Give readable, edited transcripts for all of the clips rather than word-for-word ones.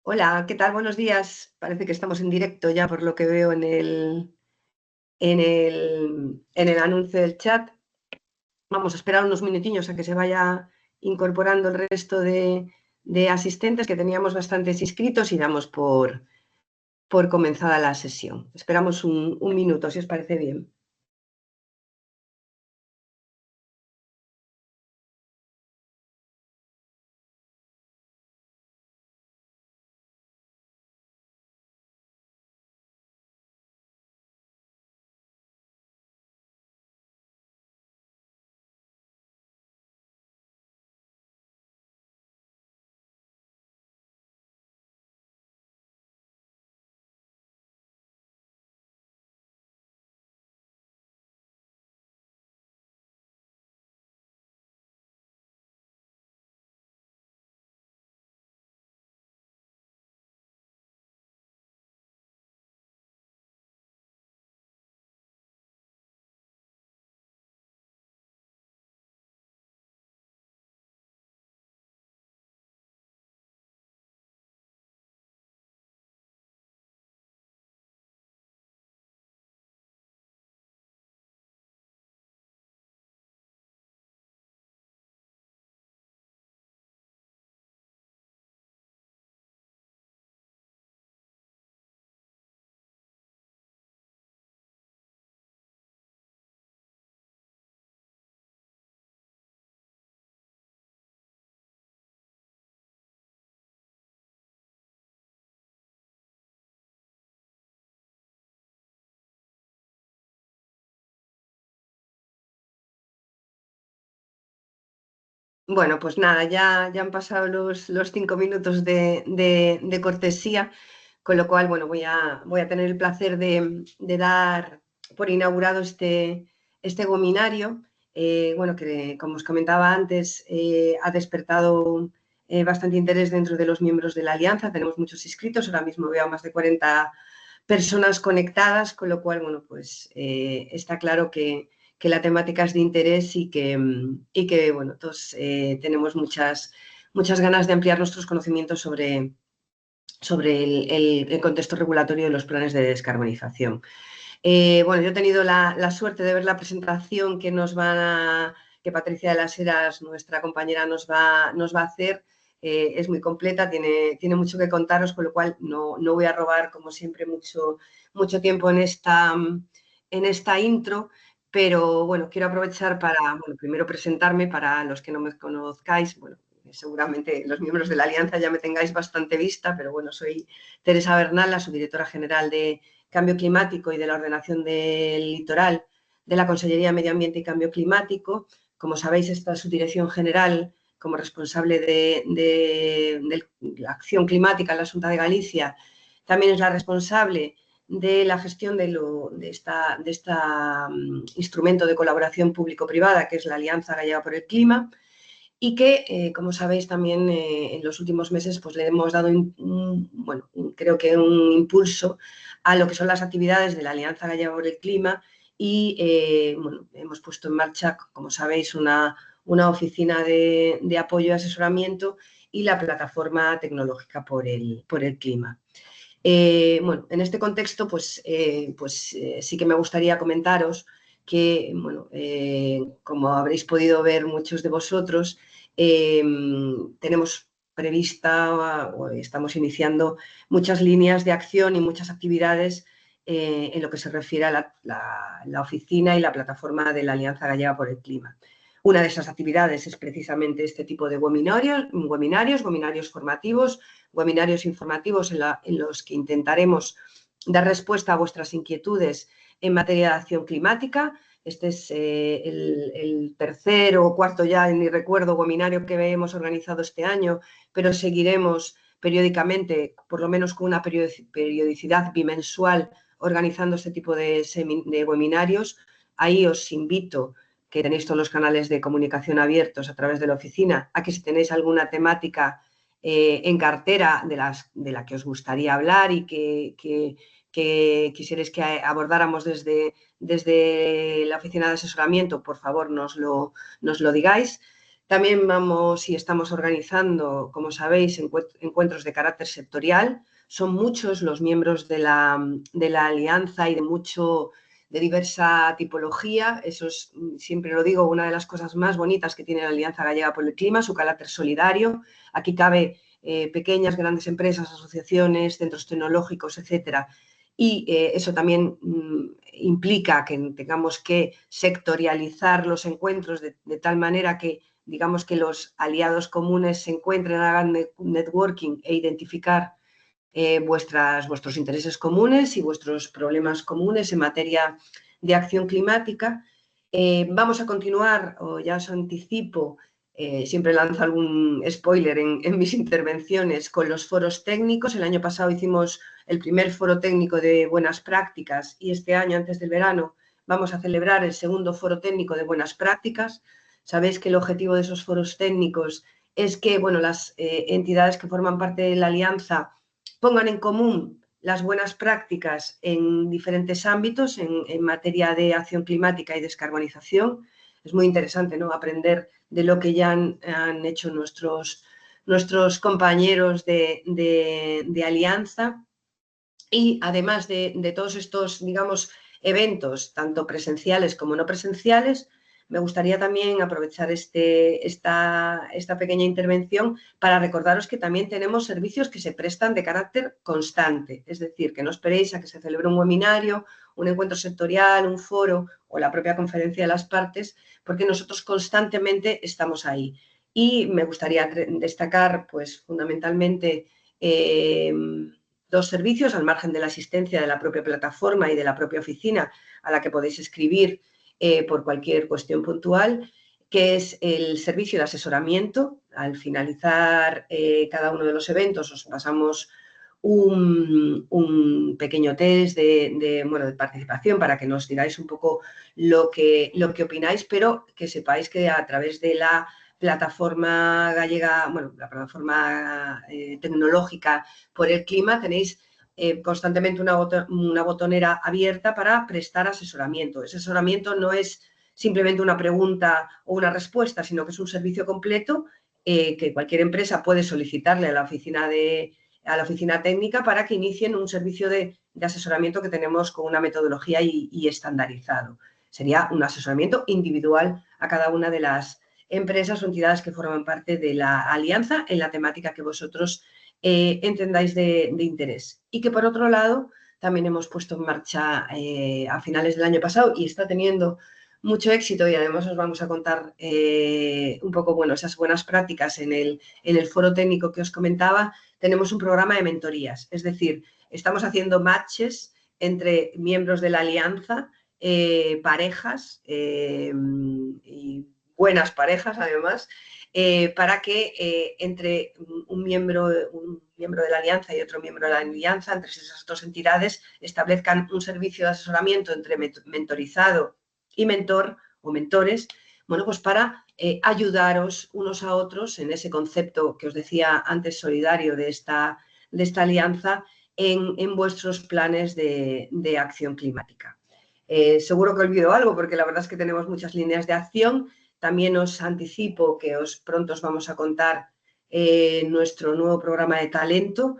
Hola, ¿qué tal? Buenos días. Parece que estamos en directo ya por lo que veo en el anuncio del chat. Vamos a esperar unos minutillos a que se vaya incorporando el resto de asistentes, que teníamos bastantes inscritos, y damos por comenzada la sesión. Esperamos un minuto, si os parece bien. Bueno, pues nada, ya han pasado los 5 minutos de cortesía, con lo cual, bueno, voy a tener el placer de dar por inaugurado este webinario. Bueno, que como os comentaba antes, ha despertado bastante interés dentro de los miembros de la Alianza. Tenemos muchos inscritos, ahora mismo veo más de 40 personas conectadas, con lo cual, bueno, pues está claro que la temática es de interés y que bueno, todos tenemos muchas ganas de ampliar nuestros conocimientos sobre el contexto regulatorio de los planes de descarbonización. Bueno, yo he tenido la suerte de ver la presentación que Patricia de las Heras, nuestra compañera, nos va a hacer. Es muy completa, tiene mucho que contaros, con lo cual no voy a robar, como siempre, mucho tiempo en esta intro. Pero bueno, quiero aprovechar para, bueno, primero presentarme para los que no me conozcáis. Bueno, seguramente los miembros de la Alianza ya me tengáis bastante vista, pero bueno, soy Teresa Bernal, la subdirectora general de Cambio Climático y de la Ordenación del Litoral de la Consellería de Medio Ambiente y Cambio Climático. Como sabéis, esta subdirección general, como responsable de la acción climática en la Xunta de Galicia, también es la responsable de la gestión de este instrumento de colaboración público-privada, que es la Alianza Gallega por el Clima, y que, como sabéis, también en los últimos meses pues, le hemos dado, creo que un impulso a lo que son las actividades de la Alianza Gallega por el Clima y bueno, hemos puesto en marcha, como sabéis, una oficina de apoyo y asesoramiento y la plataforma tecnológica por el clima. Bueno, en este contexto, sí que me gustaría comentaros que, bueno, como habréis podido ver muchos de vosotros, tenemos prevista o estamos iniciando muchas líneas de acción y muchas actividades en lo que se refiere a la oficina y la plataforma de la Alianza Gallega por el Clima. Una de esas actividades es precisamente este tipo de webinarios formativos, webinarios informativos en los que intentaremos dar respuesta a vuestras inquietudes en materia de acción climática. Este es el tercer o cuarto, ya ni recuerdo, webinario que hemos organizado este año, pero seguiremos periódicamente, por lo menos con una periodicidad bimensual, organizando este tipo de webinarios. Ahí os invito, que tenéis todos los canales de comunicación abiertos a través de la oficina, a que si tenéis alguna temática en cartera de la que os gustaría hablar y que quisierais que abordáramos desde la oficina de asesoramiento, por favor nos lo digáis. También vamos y estamos organizando, como sabéis, encuentros de carácter sectorial. Son muchos los miembros de la alianza y de diversa tipología. Eso es, siempre lo digo, una de las cosas más bonitas que tiene la Alianza Gallega por el Clima, su carácter solidario. Aquí cabe pequeñas, grandes empresas, asociaciones, centros tecnológicos, etcétera. Y eso también implica que tengamos que sectorializar los encuentros de tal manera que, digamos, que los aliados comunes se encuentren, hagan networking e identificar vuestros intereses comunes y vuestros problemas comunes en materia de acción climática. Vamos a continuar, o ya os anticipo, siempre lanzo algún spoiler en mis intervenciones, con los foros técnicos. El año pasado hicimos el primer foro técnico de buenas prácticas y este año, antes del verano, vamos a celebrar el segundo foro técnico de buenas prácticas. Sabéis que el objetivo de esos foros técnicos es que, bueno, las entidades que forman parte de la alianza pongan en común las buenas prácticas en diferentes ámbitos en materia de acción climática y descarbonización. Es muy interesante, ¿no?, aprender de lo que ya han hecho nuestros compañeros de alianza. Y además de todos estos, digamos, eventos, tanto presenciales como no presenciales, me gustaría también aprovechar esta pequeña intervención para recordaros que también tenemos servicios que se prestan de carácter constante. Es decir, que no esperéis a que se celebre un webinario, un encuentro sectorial, un foro o la propia conferencia de las partes, porque nosotros constantemente estamos ahí. Y me gustaría destacar, pues, fundamentalmente, dos servicios al margen de la asistencia de la propia plataforma y de la propia oficina a la que podéis escribir por cualquier cuestión puntual, que es el servicio de asesoramiento. Al finalizar cada uno de los eventos os pasamos un pequeño test de participación para que nos digáis un poco lo que opináis, pero que sepáis que a través de la plataforma gallega, bueno, la plataforma tecnológica por el clima, tenéis constantemente una botonera abierta para prestar asesoramiento. Ese asesoramiento no es simplemente una pregunta o una respuesta, sino que es un servicio completo que cualquier empresa puede solicitarle a la oficina técnica para que inicien un servicio de asesoramiento que tenemos con una metodología y estandarizado. Sería un asesoramiento individual a cada una de las empresas o entidades que forman parte de la alianza en la temática que vosotros entendáis de interés. Y que, por otro lado, también hemos puesto en marcha a finales del año pasado y está teniendo mucho éxito, y además os vamos a contar un poco, bueno, esas buenas prácticas en el foro técnico que os comentaba. Tenemos un programa de mentorías, es decir, estamos haciendo matches entre miembros de la alianza, parejas y buenas parejas, además, para que entre un miembro de la alianza y otro miembro de la alianza, entre esas dos entidades, establezcan un servicio de asesoramiento entre mentorizado y mentor o mentores, bueno, pues para ayudaros unos a otros en ese concepto que os decía antes solidario de esta alianza en vuestros planes de acción climática. Seguro que olvido algo porque la verdad es que tenemos muchas líneas de acción. También os anticipo que pronto os vamos a contar nuestro nuevo programa de talento,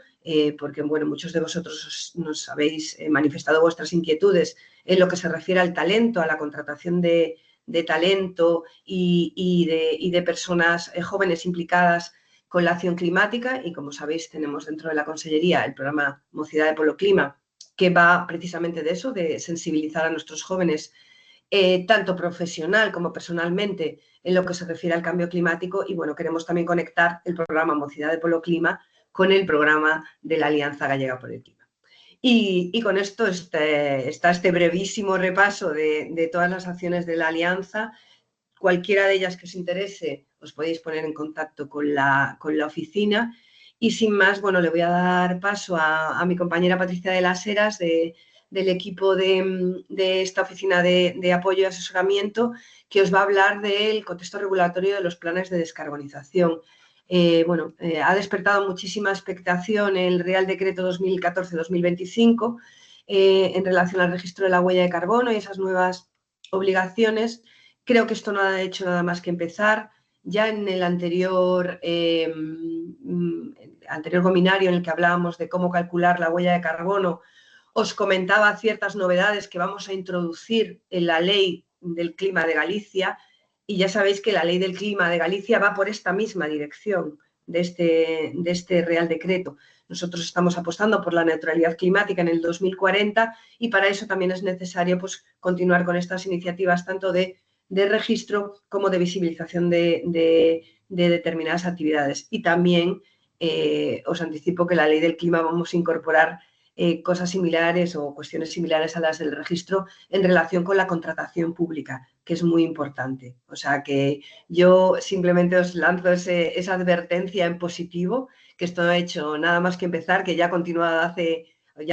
porque bueno, muchos de vosotros nos habéis manifestado vuestras inquietudes en lo que se refiere al talento, a la contratación de talento y de personas jóvenes implicadas con la acción climática. Y como sabéis, tenemos dentro de la Consellería el programa Mocidade de Polo Clima, que va precisamente de eso, de sensibilizar a nuestros jóvenes, tanto profesional como personalmente, en lo que se refiere al cambio climático. Y bueno, queremos también conectar el programa Mocidade de Polo Clima con el programa de la Alianza Gallega por el Clima. Y con esto está este brevísimo repaso de todas las acciones de la Alianza. Cualquiera de ellas que os interese, os podéis poner en contacto con la oficina. Y sin más, bueno, le voy a dar paso a mi compañera Patricia de las Heras, del equipo de esta oficina de apoyo y asesoramiento, que os va a hablar del contexto regulatorio de los planes de descarbonización. Ha despertado muchísima expectación el Real Decreto 2014-2025 en relación al registro de la huella de carbono y esas nuevas obligaciones. Creo que esto no ha hecho nada más que empezar. ya en el anterior webinario en el que hablábamos de cómo calcular la huella de carbono, os comentaba ciertas novedades que vamos a introducir en la Ley del Clima de Galicia, y ya sabéis que la Ley del Clima de Galicia va por esta misma dirección de este Real Decreto. Nosotros estamos apostando por la neutralidad climática en el 2040 y para eso también es necesario pues, continuar con estas iniciativas tanto de registro como de visibilización de determinadas actividades. Y también os anticipo que la Ley del Clima vamos a incorporar cosas similares o cuestiones similares a las del registro en relación con la contratación pública, que es muy importante. O sea que yo simplemente os lanzo esa advertencia en positivo, que esto no ha hecho nada más que empezar, que ya ha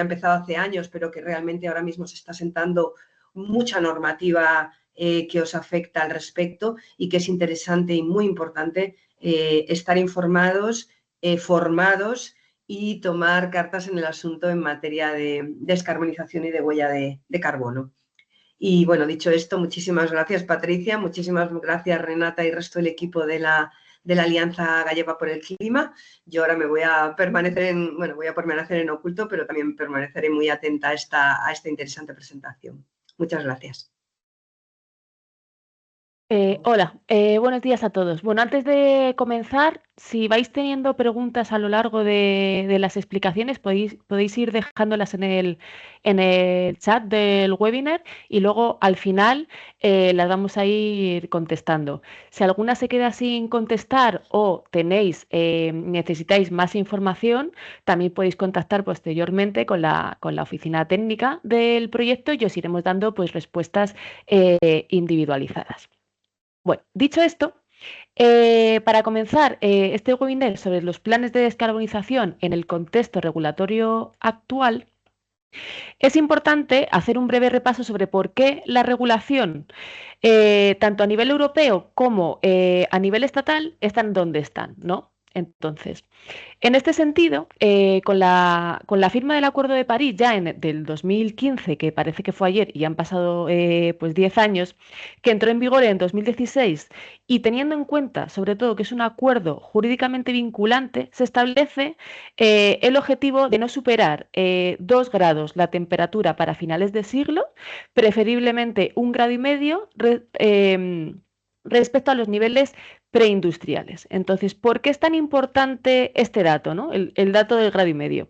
empezado hace años, pero que realmente ahora mismo se está sentando mucha normativa que os afecta al respecto y que es interesante y muy importante estar informados, formados y tomar cartas en el asunto en materia de descarbonización y de huella de carbono. Y bueno, dicho esto, muchísimas gracias Patricia, muchísimas gracias Renata y el resto del equipo de la Alianza Gallega por el Clima. Yo ahora me voy a permanecer en oculto, pero también permaneceré muy atenta a esta interesante presentación. Muchas gracias. Hola, buenos días a todos. Bueno, antes de comenzar, si vais teniendo preguntas a lo largo de las explicaciones, podéis ir dejándolas en el chat del webinar y luego al final las vamos a ir contestando. Si alguna se queda sin contestar o necesitáis más información, también podéis contactar posteriormente con la oficina técnica del proyecto y os iremos dando pues, respuestas individualizadas. Bueno, dicho esto, para comenzar este webinar sobre los planes de descarbonización en el contexto regulatorio actual, es importante hacer un breve repaso sobre por qué la regulación, tanto a nivel europeo como a nivel estatal, están donde están, ¿no? Entonces, en este sentido, con la firma del Acuerdo de París ya del 2015, que parece que fue ayer y han pasado pues 10 años, que entró en vigor en 2016 y teniendo en cuenta sobre todo que es un acuerdo jurídicamente vinculante, se establece el objetivo de no superar 2 grados la temperatura para finales de siglo, preferiblemente 1,5 grados respecto a los niveles preindustriales. Entonces, ¿por qué es tan importante este dato, ¿no? El dato del 1,5 grados?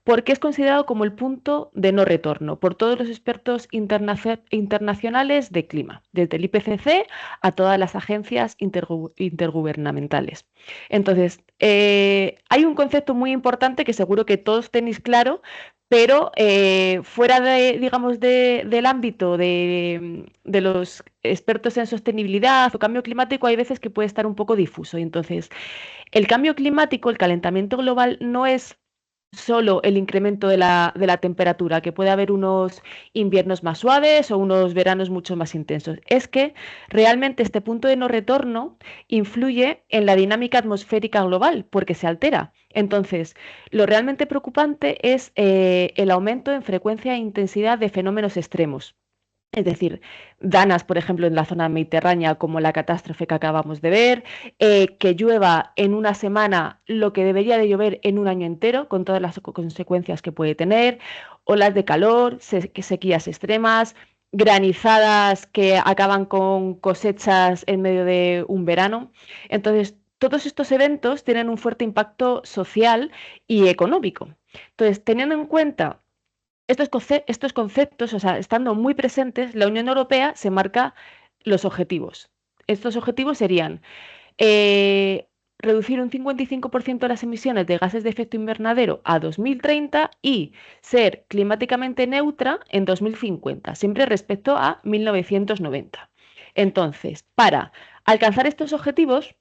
Porque es considerado como el punto de no retorno por todos los expertos internacionales de clima, desde el IPCC a todas las agencias intergubernamentales. Entonces, hay un concepto muy importante que seguro que todos tenéis claro, pero fuera digamos, del ámbito de los expertos en sostenibilidad o cambio climático, hay veces que puede estar un poco difuso. Y entonces, el cambio climático, el calentamiento global, no es solo el incremento de la temperatura, que puede haber unos inviernos más suaves o unos veranos mucho más intensos. Es que realmente este punto de no retorno influye en la dinámica atmosférica global porque se altera. Entonces, lo realmente preocupante es el aumento en frecuencia e intensidad de fenómenos extremos. Es decir, danas, por ejemplo, en la zona mediterránea, como la catástrofe que acabamos de ver, que llueva en una semana lo que debería de llover en un año entero, con todas las consecuencias que puede tener, olas de calor, sequías extremas, granizadas que acaban con cosechas en medio de un verano. Entonces, todos estos eventos tienen un fuerte impacto social y económico. Entonces, teniendo en cuenta estos conceptos, o sea, estando muy presentes, la Unión Europea se marca los objetivos. Estos objetivos serían eh, reducir un 55% de las emisiones de gases de efecto invernadero a 2030 y ser climáticamente neutra en 2050, siempre respecto a 1990. Entonces, para alcanzar estos objetivos,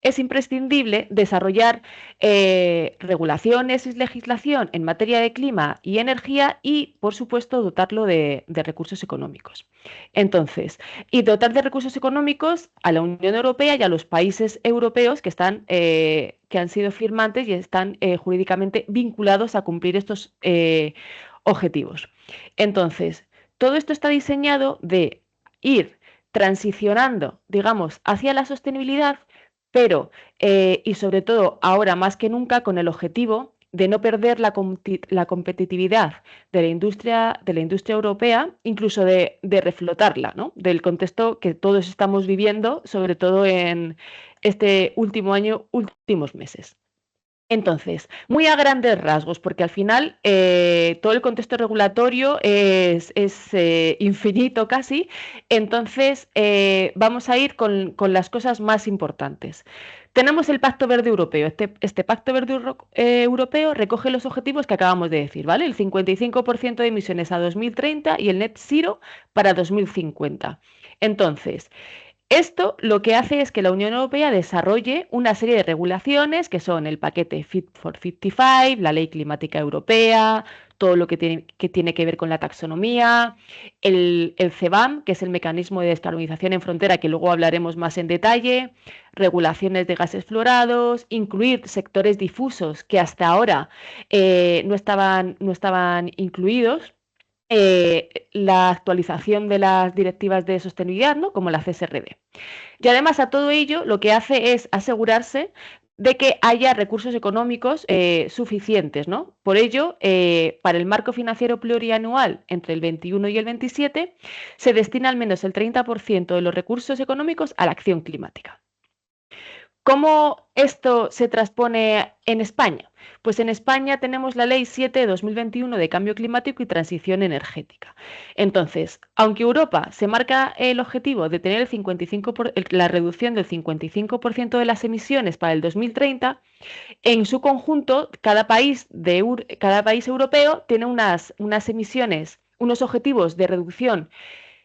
es imprescindible desarrollar regulaciones y legislación en materia de clima y energía y, por supuesto, dotarlo de recursos económicos. Entonces, y dotar de recursos económicos a la Unión Europea y a los países europeos que han sido firmantes y están jurídicamente vinculados a cumplir estos objetivos. Entonces, todo esto está diseñado de ir transicionando, digamos, hacia la sostenibilidad, pero, y sobre todo ahora más que nunca, con el objetivo de no perder la competitividad de la industria europea, incluso de reflotarla, ¿no? Del contexto que todos estamos viviendo, sobre todo en este último año, últimos meses. Entonces, muy a grandes rasgos, porque al final todo el contexto regulatorio es infinito casi, entonces vamos a ir con las cosas más importantes. Tenemos el Pacto Verde Europeo. Este Pacto Verde Europeo recoge los objetivos que acabamos de decir, ¿vale? El 55% de emisiones a 2030 y el net zero para 2050. Entonces, esto lo que hace es que la Unión Europea desarrolle una serie de regulaciones que son el paquete Fit for 55, la Ley Climática Europea, todo lo que tiene que ver con la taxonomía, el CBAM, que es el mecanismo de descarbonización en frontera, que luego hablaremos más en detalle, regulaciones de gases fluorados, incluir sectores difusos que hasta ahora no estaban incluidos, la actualización de las directivas de sostenibilidad, ¿no? Como la CSRD. Y además a todo ello lo que hace es asegurarse de que haya recursos económicos suficientes, ¿no? Por ello, para el marco financiero plurianual entre el 21 y el 27, se destina al menos el 30% de los recursos económicos a la acción climática. ¿Cómo esto se transpone en España? Pues en España tenemos la Ley 7 de 2021 de Cambio Climático y Transición Energética. Entonces, aunque Europa se marca el objetivo de tener la reducción del 55% de las emisiones para el 2030, en su conjunto, cada país europeo tiene unas emisiones, unos objetivos de reducción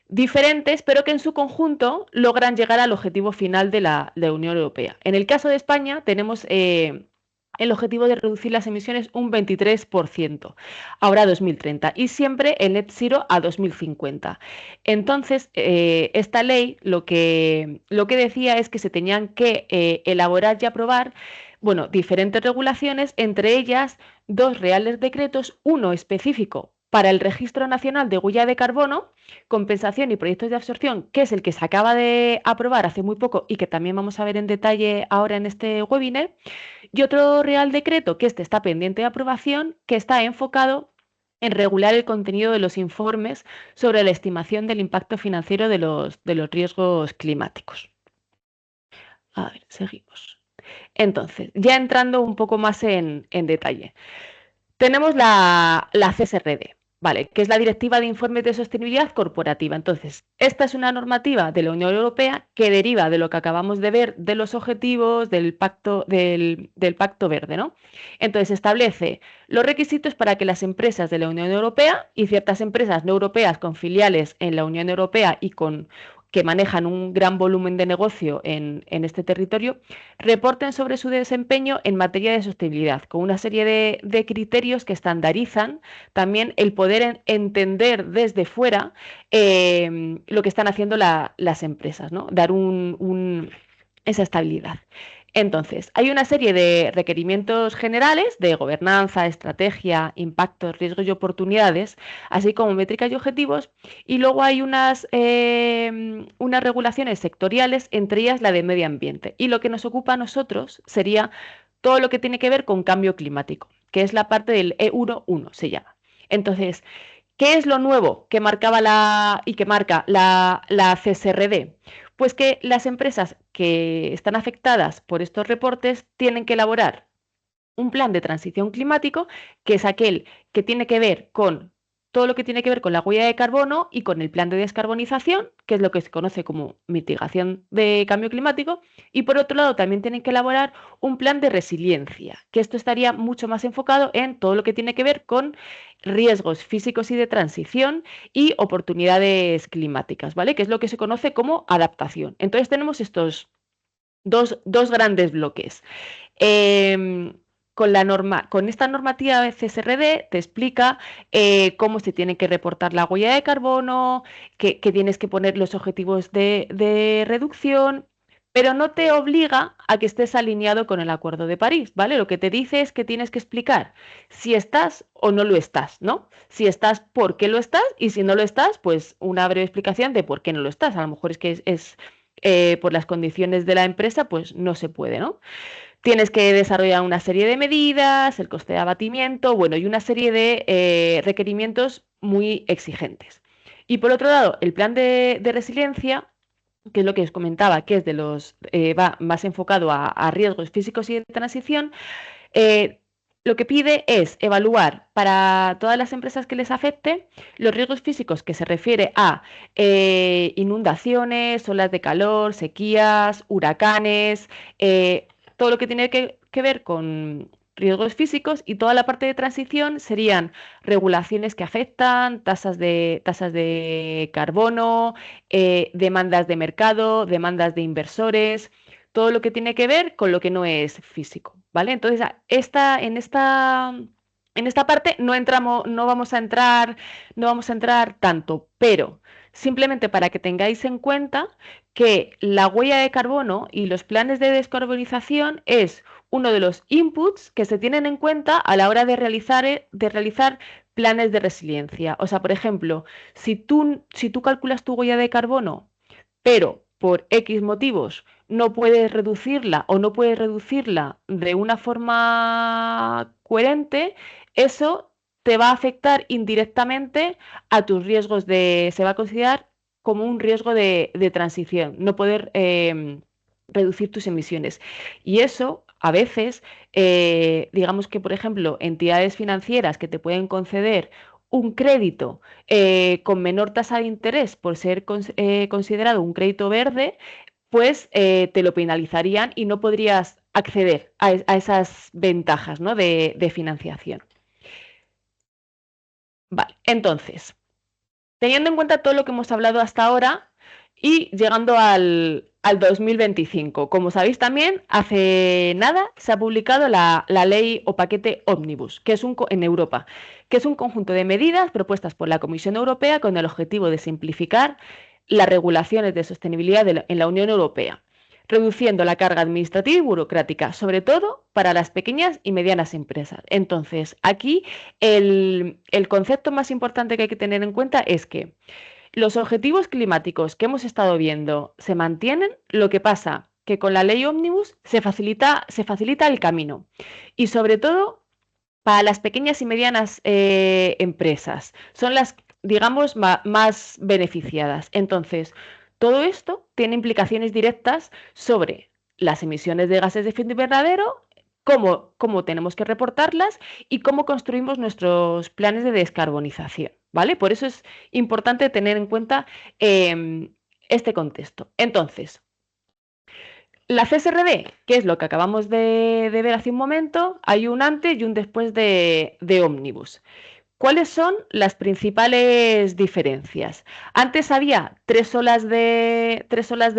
diferentes, pero que en su conjunto logran llegar al objetivo final de la Unión Europea. En el caso de España tenemos el objetivo de reducir las emisiones un 23%, ahora 2030, y siempre el net zero a 2050. Entonces, esta ley lo que decía es que se tenían que elaborar y aprobar, bueno, diferentes regulaciones, entre ellas dos reales decretos, uno específico para el Registro Nacional de Huella de Carbono, compensación y proyectos de absorción, que es el que se acaba de aprobar hace muy poco y que también vamos a ver en detalle ahora en este webinar, y otro Real Decreto, que este está pendiente de aprobación, que está enfocado en regular el contenido de los informes sobre la estimación del impacto financiero de los riesgos climáticos. A ver, seguimos. Entonces, ya entrando un poco más en detalle. Tenemos la CSRD, ¿vale? Que es la Directiva de Informes de Sostenibilidad Corporativa. Entonces, esta es una normativa de la Unión Europea que deriva de lo que acabamos de ver de los objetivos del Pacto Verde, ¿no? Entonces, establece los requisitos para que las empresas de la Unión Europea y ciertas empresas no europeas con filiales en la Unión Europea y que manejan un gran volumen de negocio en este territorio, reporten sobre su desempeño en materia de sostenibilidad, con una serie de criterios que estandarizan también el poder entender desde fuera lo que están haciendo las empresas, ¿no? Dar esa estabilidad. Entonces, hay una serie de requerimientos generales de gobernanza, estrategia, impactos, riesgos y oportunidades, así como métricas y objetivos, y luego hay unas regulaciones sectoriales, entre ellas la de medio ambiente. Y lo que nos ocupa a nosotros sería todo lo que tiene que ver con cambio climático, que es la parte del E11 se llama. Entonces, ¿qué es lo nuevo que marcaba y que marca la CSRD? Pues que las empresas que están afectadas por estos reportes tienen que elaborar un plan de transición climático, que es aquel que tiene que ver con todo lo que tiene que ver con la huella de carbono y con el plan de descarbonización, que es lo que se conoce como mitigación de cambio climático, y por otro lado también tienen que elaborar un plan de resiliencia, que esto estaría mucho más enfocado en todo lo que tiene que ver con riesgos físicos y de transición y oportunidades climáticas, ¿vale? Que es lo que se conoce como adaptación. Entonces tenemos estos dos grandes bloques. Con esta normativa de CSRD te explica cómo se tiene que reportar la huella de carbono, que tienes que poner los objetivos de reducción, pero no te obliga a que estés alineado con el Acuerdo de París, ¿vale? Lo que te dice es que tienes que explicar si estás o no lo estás, ¿no? Si estás, ¿por qué lo estás? Y si no lo estás, pues una breve explicación de por qué no lo estás. A lo mejor es que por las condiciones de la empresa, pues no se puede, ¿no? Tienes que desarrollar una serie de medidas, el coste de abatimiento, bueno, y una serie de requerimientos muy exigentes. Y por otro lado, el plan de resiliencia, que es lo que os comentaba, que es de los va más enfocado a riesgos físicos y de transición, eh, lo que pide es evaluar para todas las empresas que les afecte los riesgos físicos, que se refiere a inundaciones, olas de calor, sequías, huracanes, todo lo que tiene que ver con riesgos físicos, y toda la parte de transición serían regulaciones que afectan, tasas de carbono, demandas de mercado, demandas de inversores, todo lo que tiene que ver con lo que no es físico, ¿vale? Entonces, en esta parte no entramos, no vamos a entrar tanto, pero simplemente para que tengáis en cuenta que la huella de carbono y los planes de descarbonización es uno de los inputs que se tienen en cuenta a la hora de realizar planes de resiliencia. O sea, por ejemplo, si tú calculas tu huella de carbono, pero por X motivos no puedes reducirla o no puedes reducirla de una forma coherente, eso te va a afectar indirectamente a tus riesgos se va a considerar como un riesgo de transición, no poder reducir tus emisiones. Y eso, a veces, digamos que, por ejemplo, entidades financieras que te pueden conceder un crédito con menor tasa de interés por ser considerado un crédito verde, pues te lo penalizarían y no podrías acceder a esas ventajas, ¿no? de financiación. Vale, entonces, teniendo en cuenta todo lo que hemos hablado hasta ahora y llegando al 2025, como sabéis también, hace nada se ha publicado la ley o paquete Omnibus, que es en Europa, que es un conjunto de medidas propuestas por la Comisión Europea con el objetivo de simplificar las regulaciones de sostenibilidad en la Unión Europea, reduciendo la carga administrativa y burocrática, sobre todo para las pequeñas y medianas empresas. Entonces, aquí el concepto más importante que hay que tener en cuenta es que los objetivos climáticos que hemos estado viendo se mantienen, lo que pasa que con la ley Omnibus se facilita el camino, y sobre todo para las pequeñas y medianas empresas. Son las, digamos, más beneficiadas. Entonces, todo esto tiene implicaciones directas sobre las emisiones de gases de efecto invernadero, cómo tenemos que reportarlas y cómo construimos nuestros planes de descarbonización, ¿vale? Por eso es importante tener en cuenta este contexto. Entonces, la CSRD, que es lo que acabamos de ver hace un momento, hay un antes y un después de Omnibus. ¿Cuáles son las principales diferencias? Antes había tres olas de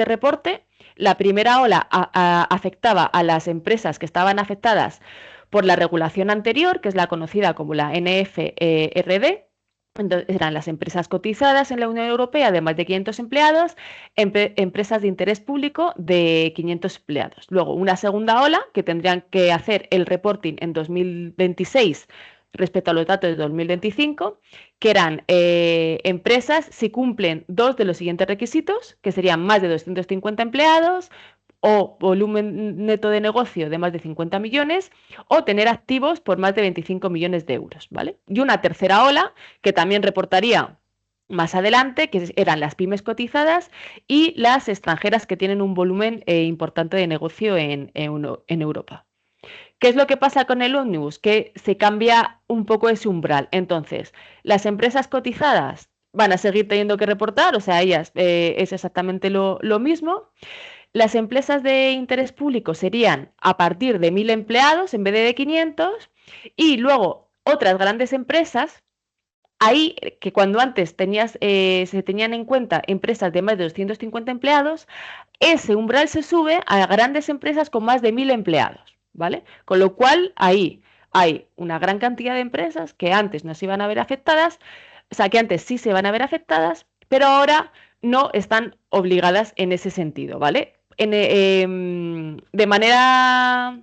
reporte. La primera ola afectaba a las empresas que estaban afectadas por la regulación anterior, que es la conocida como la NFRD. Entonces, eran las empresas cotizadas en la Unión Europea de más de 500 empleados, empresas de interés público de 500 empleados. Luego, una segunda ola que tendrían que hacer el reporting en 2026 respecto a los datos de 2025, que eran empresas si cumplen dos de los siguientes requisitos, que serían más de 250 empleados, o volumen neto de negocio de más de 50 millones, o tener activos por más de 25 millones de euros, ¿vale? Y una tercera ola que también reportaría más adelante, que eran las pymes cotizadas y las extranjeras que tienen un volumen importante de negocio en Europa. ¿Qué es lo que pasa con el ómnibus? Que se cambia un poco ese umbral. Entonces, las empresas cotizadas van a seguir teniendo que reportar, o sea, ellas es exactamente lo mismo. Las empresas de interés público serían a partir de 1.000 empleados en vez de 500, y luego otras grandes empresas, ahí que cuando antes se tenían en cuenta empresas de más de 250 empleados, ese umbral se sube a grandes empresas con más de 1.000 empleados, ¿vale? Con lo cual ahí hay una gran cantidad de empresas que antes no se iban a ver afectadas, o sea, que antes sí se van a ver afectadas, pero ahora no están obligadas en ese sentido, ¿vale? de manera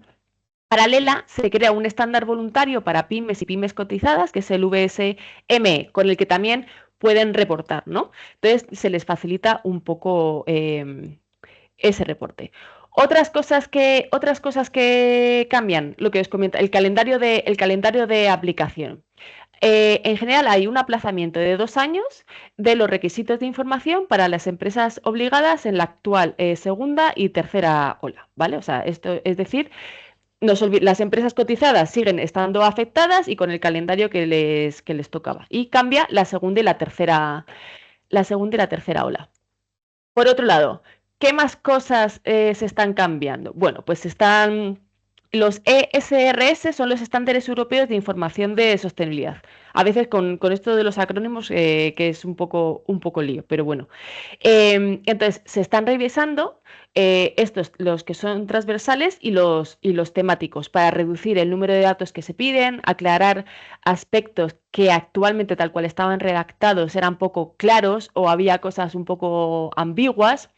paralela se crea un estándar voluntario para pymes y pymes cotizadas, que es el VSM, con el que también pueden reportar, ¿no? Entonces se les facilita un poco ese reporte. Otras cosas que cambian, lo que os comento, el calendario de aplicación. En general hay un aplazamiento de 2 años de los requisitos de información para las empresas obligadas en la actual segunda y tercera ola, ¿vale? O sea, esto es decir, las empresas cotizadas siguen estando afectadas y con el calendario que les tocaba. Y cambia la segunda y la tercera ola. Por otro lado, ¿qué más cosas se están cambiando? Bueno, pues están los ESRS, son los estándares europeos de información de sostenibilidad. A veces con esto de los acrónimos, que es un poco lío, pero bueno. Entonces, se están revisando estos, los que son transversales y los temáticos, para reducir el número de datos que se piden, aclarar aspectos que actualmente, tal cual estaban redactados, eran poco claros o había cosas un poco ambiguas.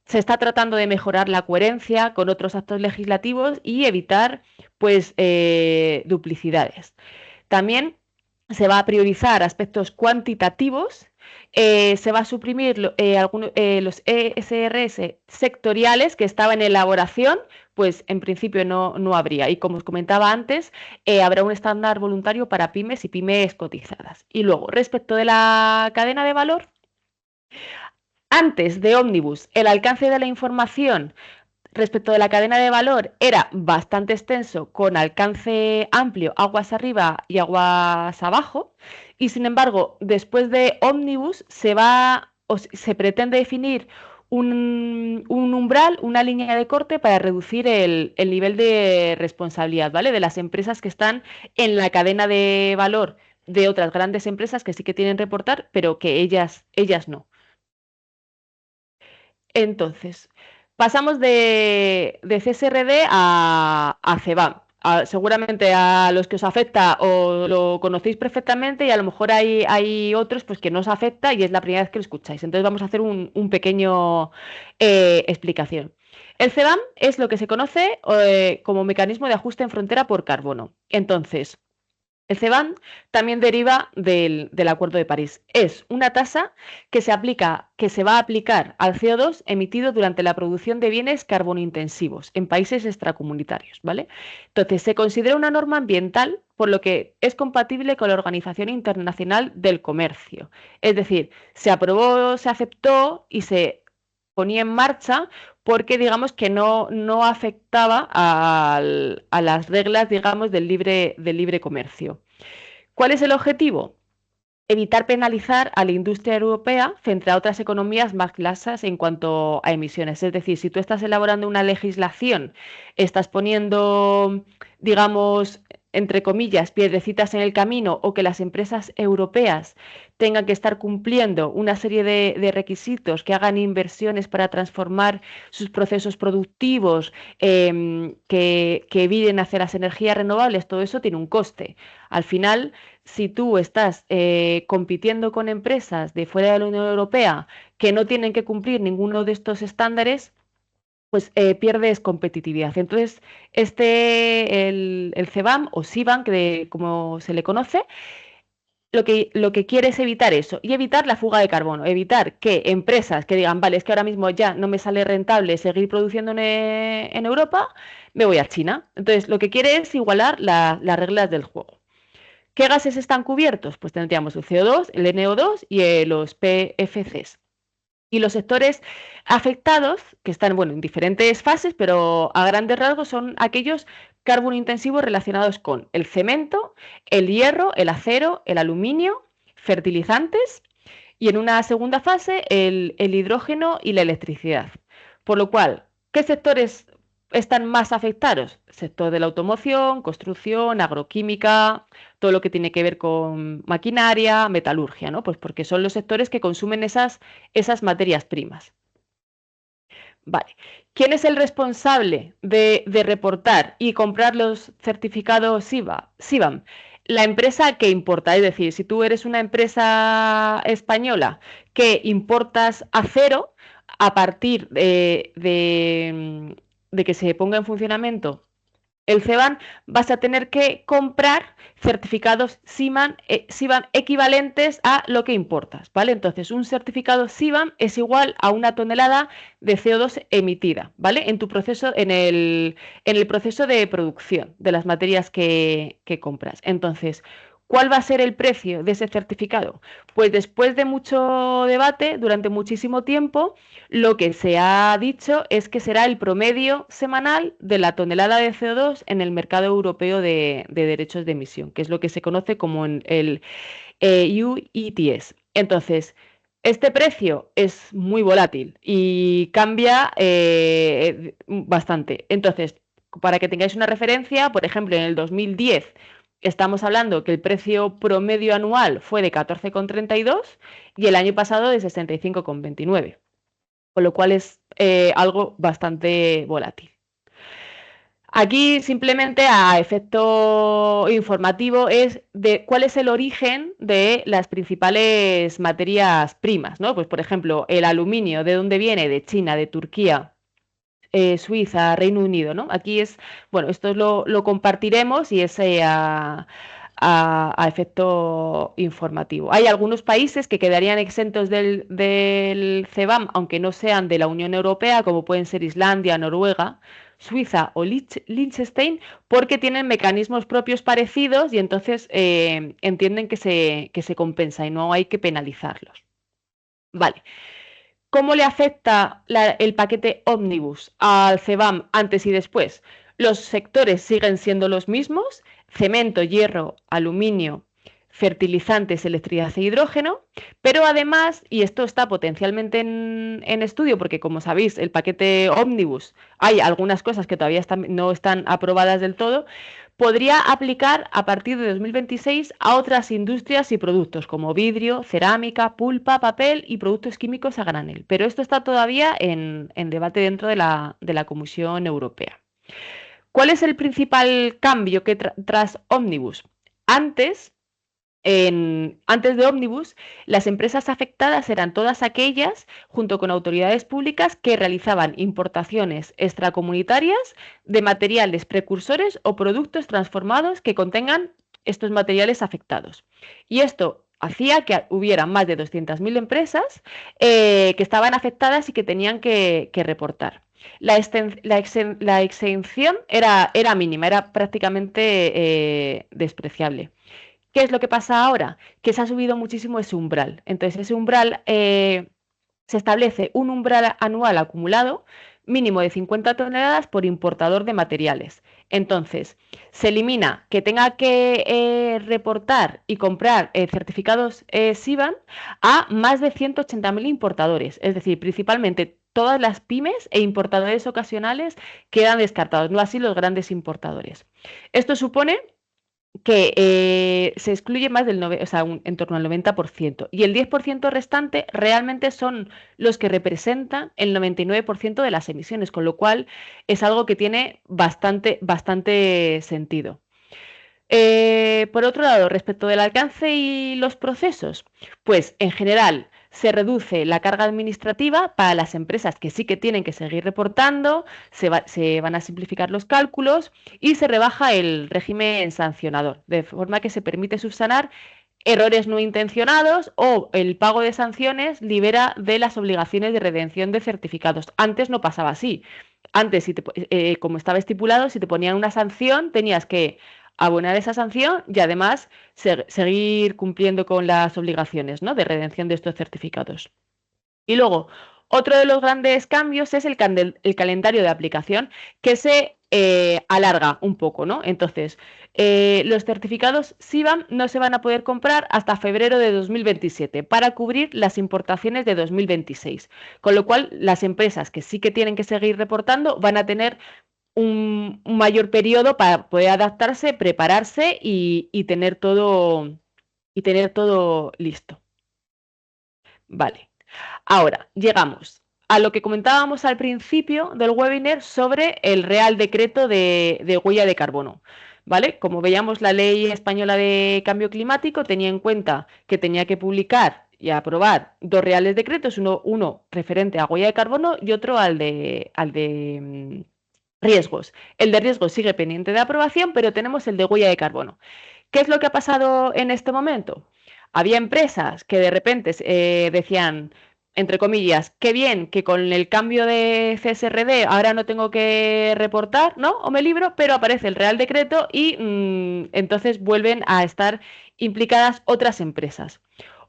Se está tratando de mejorar la coherencia con otros actos legislativos y evitar, pues, duplicidades. También se va a priorizar aspectos cuantitativos, se va a suprimir los ESRS sectoriales que estaban en elaboración, pues en principio no habría. Y como os comentaba antes, habrá un estándar voluntario para pymes y pymes cotizadas. Y luego, respecto de la cadena de valor, antes de Omnibus, el alcance de la información respecto de la cadena de valor era bastante extenso, con alcance amplio, aguas arriba y aguas abajo, y sin embargo, después de Omnibus se pretende definir un umbral, una línea de corte para reducir el nivel de responsabilidad, ¿vale? De las empresas que están en la cadena de valor de otras grandes empresas que sí que tienen reportar, pero que ellas no. Entonces, pasamos de CSRD a CBAM. Seguramente a los que os afecta o lo conocéis perfectamente, y a lo mejor hay otros pues, que no os afecta y es la primera vez que lo escucháis. Entonces vamos a hacer un pequeño explicación. El CBAM es lo que se conoce como mecanismo de ajuste en frontera por carbono. Entonces, el CBAM también deriva del Acuerdo de París. Es una tasa que se va a aplicar al CO2 emitido durante la producción de bienes carbonointensivos en países extracomunitarios, ¿vale? Entonces, se considera una norma ambiental, por lo que es compatible con la Organización Internacional del Comercio. Es decir, se aprobó, se aceptó y se ponía en marcha porque digamos que no afectaba a las reglas, digamos, del libre comercio. ¿Cuál es el objetivo? Evitar penalizar a la industria europea frente a otras economías más laxas en cuanto a emisiones. Es decir, si tú estás elaborando una legislación, estás poniendo, digamos, entre comillas, piedrecitas en el camino, o que las empresas europeas tengan que estar cumpliendo una serie de requisitos, que hagan inversiones para transformar sus procesos productivos, que eviten hacer las energías renovables, todo eso tiene un coste. Al final, si tú estás compitiendo con empresas de fuera de la Unión Europea que no tienen que cumplir ninguno de estos estándares, pues pierdes competitividad. Entonces, el CBAM o CBAM, como se le conoce, lo que quiere es evitar eso y evitar la fuga de carbono, evitar que empresas que digan, vale, es que ahora mismo ya no me sale rentable seguir produciendo en Europa, me voy a China. Entonces, lo que quiere es igualar las reglas del juego. ¿Qué gases están cubiertos? Pues tendríamos el CO2, el NO2 y los PFCs. Y los sectores afectados, que están bueno, en diferentes fases, pero a grandes rasgos son aquellos carbonointensivos relacionados con el cemento, el hierro, el acero, el aluminio, fertilizantes, y en una segunda fase el hidrógeno y la electricidad. Por lo cual, ¿qué sectores están más afectados? Sector de la automoción, construcción, agroquímica, todo lo que tiene que ver con maquinaria, metalurgia, ¿no? Pues porque son los sectores que consumen esas materias primas. Vale. ¿Quién es el responsable de reportar y comprar los certificados CBAM? La empresa que importa. Es decir, si tú eres una empresa española que importas acero, a partir de que se ponga en funcionamiento el CBAM, vas a tener que comprar certificados CBAM equivalentes a lo que importas, ¿vale? Entonces, un certificado CBAM es igual a una tonelada de CO2 emitida, ¿vale? En tu proceso, en el proceso de producción de las materias que compras. Entonces, ¿cuál va a ser el precio de ese certificado? Pues después de mucho debate, durante muchísimo tiempo, lo que se ha dicho es que será el promedio semanal de la tonelada de CO2 en el mercado europeo de derechos de emisión, que es lo que se conoce como el EU ETS. Entonces, este precio es muy volátil y cambia bastante. Entonces, para que tengáis una referencia, por ejemplo, en el 2010 estamos hablando que el precio promedio anual fue de 14,32 y el año pasado de 65,29, con lo cual es algo bastante volátil. Aquí simplemente a efecto informativo es de cuál es el origen de las principales materias primas, ¿no? Pues por ejemplo, el aluminio, ¿de dónde viene? De China, de Turquía, Suiza, Reino Unido, ¿no? Aquí es, bueno, esto lo compartiremos y es a efecto informativo. Hay algunos países que quedarían exentos del CBAM, aunque no sean de la Unión Europea, como pueden ser Islandia, Noruega, Suiza o Liechtenstein, porque tienen mecanismos propios parecidos y entonces entienden que se compensa y no hay que penalizarlos. Vale. ¿Cómo le afecta el paquete ómnibus al CBAM antes y después? Los sectores siguen siendo los mismos: cemento, hierro, aluminio, fertilizantes, electricidad e hidrógeno, pero además, y esto está potencialmente en estudio, porque como sabéis, el paquete ómnibus, hay algunas cosas que todavía no están aprobadas del todo, podría aplicar a partir de 2026 a otras industrias y productos como vidrio, cerámica, pulpa, papel y productos químicos a granel. Pero esto está todavía en debate dentro de la Comisión Europea. ¿Cuál es el principal cambio que tras Omnibus? Antes de Omnibus, las empresas afectadas eran todas aquellas, junto con autoridades públicas, que realizaban importaciones extracomunitarias de materiales precursores o productos transformados que contengan estos materiales afectados. Y esto hacía que hubiera más de 200.000 empresas que estaban afectadas y que tenían que reportar. La exención era mínima, era prácticamente despreciable. ¿Qué es lo que pasa ahora? Que se ha subido muchísimo ese umbral. Entonces, ese umbral se establece un umbral anual acumulado mínimo de 50 toneladas por importador de materiales. Entonces, se elimina que tenga que reportar y comprar certificados CBAM a más de 180.000 importadores. Es decir, principalmente todas las pymes e importadores ocasionales quedan descartados, no así los grandes importadores. Esto supone que se excluye más o sea, en torno al 90%. Y el 10% restante realmente son los que representan el 99% de las emisiones, con lo cual es algo que tiene bastante sentido. Por otro lado, respecto del alcance y los procesos, pues en general se reduce la carga administrativa para las empresas que sí que tienen que seguir reportando, se van a simplificar los cálculos y se rebaja el régimen sancionador, de forma que se permite subsanar errores no intencionados o el pago de sanciones libera de las obligaciones de redención de certificados. Antes no pasaba así. Antes, como estaba estipulado, si te ponían una sanción, tenías que abonar esa sanción y además seguir cumpliendo con las obligaciones, ¿no?, de redención de estos certificados. Y luego, otro de los grandes cambios es el calendario de aplicación, que se alarga un poco, ¿no? Entonces, los certificados CBAM no se van a poder comprar hasta febrero de 2027 para cubrir las importaciones de 2026. Con lo cual, las empresas que sí que tienen que seguir reportando van a tener un mayor periodo para poder adaptarse, prepararse y tener todo listo. Vale. Ahora, llegamos a lo que comentábamos al principio del webinar sobre el Real Decreto de huella de carbono. ¿Vale? Como veíamos, la Ley Española de Cambio Climático tenía en cuenta que tenía que publicar y aprobar dos reales decretos, uno referente a huella de carbono y otro al de riesgos. El de riesgos sigue pendiente de aprobación, pero tenemos el de huella de carbono. ¿Qué es lo que ha pasado en este momento? Había empresas que de repente decían, entre comillas, qué bien que con el cambio de CSRD ahora no tengo que reportar, ¿no? O me libro, pero aparece el Real Decreto y entonces vuelven a estar implicadas otras empresas.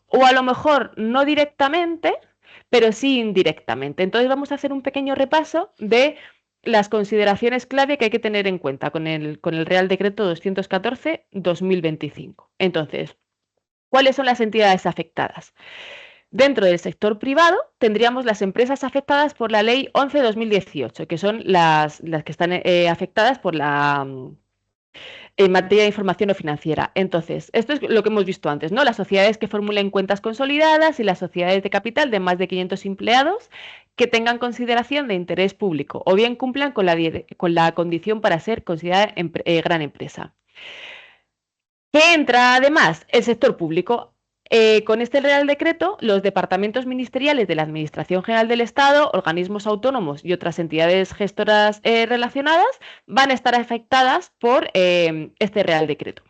O a lo mejor no directamente, pero sí indirectamente. Entonces vamos a hacer un pequeño repaso de las consideraciones clave que hay que tener en cuenta con el Real Decreto 214-2025. Entonces, ¿cuáles son las entidades afectadas? Dentro del sector privado tendríamos las empresas afectadas por la Ley 11-2018, que son las que están afectadas por la en materia de información o financiera. Entonces, esto es lo que hemos visto antes, ¿no? Las sociedades que formulen cuentas consolidadas y las sociedades de capital de más de 500 empleados que tengan consideración de interés público o bien cumplan con la condición para ser considerada gran empresa. ¿Qué entra además? El sector público. Con este Real Decreto, los departamentos ministeriales de la Administración General del Estado, organismos autónomos y otras entidades gestoras relacionadas van a estar afectadas por este Real Decreto.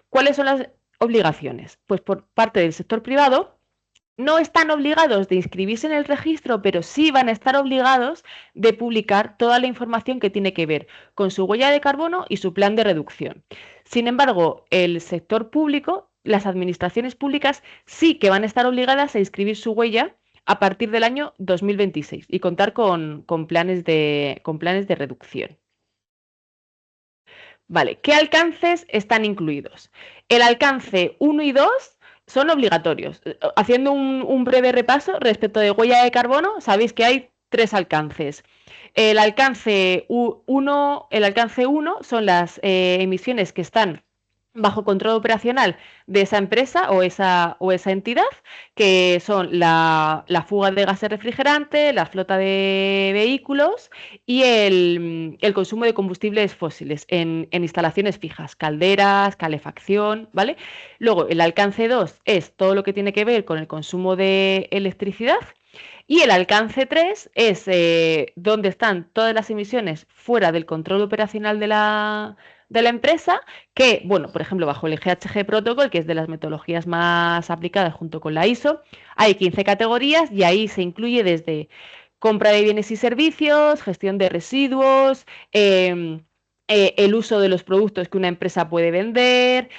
¿Cuáles son las obligaciones? Pues por parte del sector privado, no están obligados de inscribirse en el registro, pero sí van a estar obligados de publicar toda la información que tiene que ver con su huella de carbono y su plan de reducción. Sin embargo, el sector público, las administraciones públicas, sí que van a estar obligadas a inscribir su huella a partir del año 2026 y contar con planes de reducción. Vale, ¿qué alcances están incluidos? El alcance 1 y 2 son obligatorios. Haciendo un breve repaso respecto de huella de carbono, sabéis que hay 3 alcances. El alcance 1 son las emisiones que están bajo control operacional de esa empresa o esa entidad, que son la fuga de gases refrigerantes, la flota de vehículos y el consumo de combustibles fósiles en instalaciones fijas, calderas, calefacción, ¿vale? Luego, el alcance 2 es todo lo que tiene que ver con el consumo de electricidad. Y el alcance 3 es donde están todas las emisiones fuera del control operacional de la empresa, que, bueno, por ejemplo, bajo el GHG Protocol, que es de las metodologías más aplicadas junto con la ISO, hay 15 categorías y ahí se incluye desde compra de bienes y servicios, gestión de residuos, el uso de los productos que una empresa puede vender,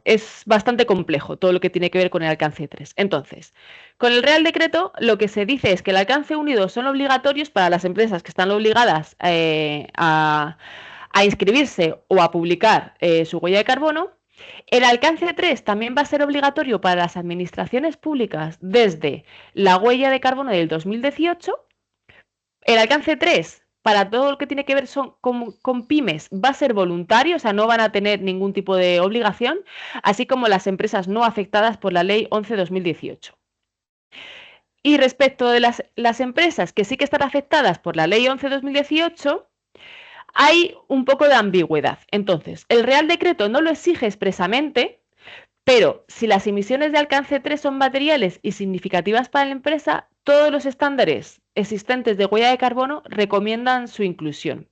es bastante complejo todo lo que tiene que ver con el alcance 3. Entonces, con el Real Decreto lo que se dice es que el alcance 1 y 2 son obligatorios para las empresas que están obligadas a inscribirse o a publicar su huella de carbono. El alcance 3 también va a ser obligatorio para las administraciones públicas desde la huella de carbono del 2018. El alcance 3 para todo lo que tiene que ver con pymes va a ser voluntario, o sea, no van a tener ningún tipo de obligación, así como las empresas no afectadas por la Ley 11-2018. Y respecto de las empresas que sí que están afectadas por la Ley 11-2018, hay un poco de ambigüedad. Entonces, el Real Decreto no lo exige expresamente, pero si las emisiones de alcance 3 son materiales y significativas para la empresa, todos los estándares existentes de huella de carbono recomiendan su inclusión.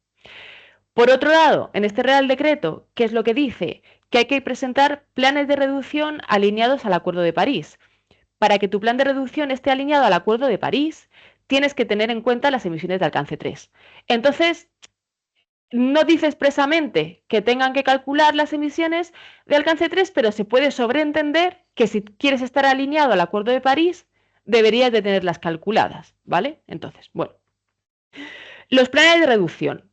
Por otro lado, en este Real Decreto, ¿qué es lo que dice? Que hay que presentar planes de reducción alineados al Acuerdo de París. Para que tu plan de reducción esté alineado al Acuerdo de París, tienes que tener en cuenta las emisiones de alcance 3. Entonces, no dice expresamente que tengan que calcular las emisiones de alcance 3, pero se puede sobreentender que si quieres estar alineado al Acuerdo de París, deberías de tenerlas calculadas, ¿vale? Entonces, bueno. Los planes de reducción.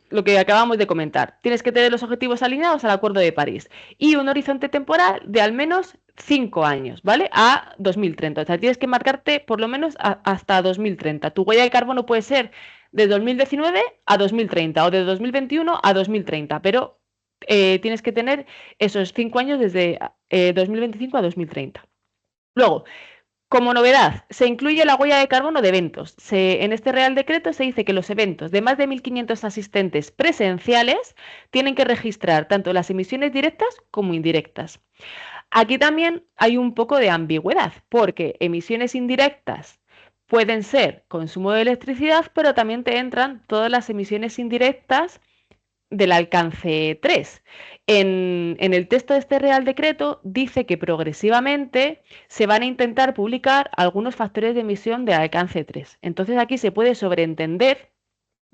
Lo que acabamos de comentar. Tienes que tener los objetivos alineados al Acuerdo de París y un horizonte temporal de al menos 5 años, ¿vale? A 2030. O sea, tienes que marcarte por lo menos hasta 2030. Tu huella de carbono puede ser de 2019 a 2030 o de 2021 a 2030, pero tienes que tener esos 5 años desde 2025 a 2030. Luego, Como novedad, se incluye la huella de carbono de eventos. En este Real Decreto se dice que los eventos de más de 1.500 asistentes presenciales tienen que registrar tanto las emisiones directas como indirectas. Aquí también hay un poco de ambigüedad, porque emisiones indirectas pueden ser consumo de electricidad, pero también te entran todas las emisiones indirectas del alcance 3. En el texto de este Real Decreto dice que progresivamente se van a intentar publicar algunos factores de emisión del alcance 3. Entonces aquí se puede sobreentender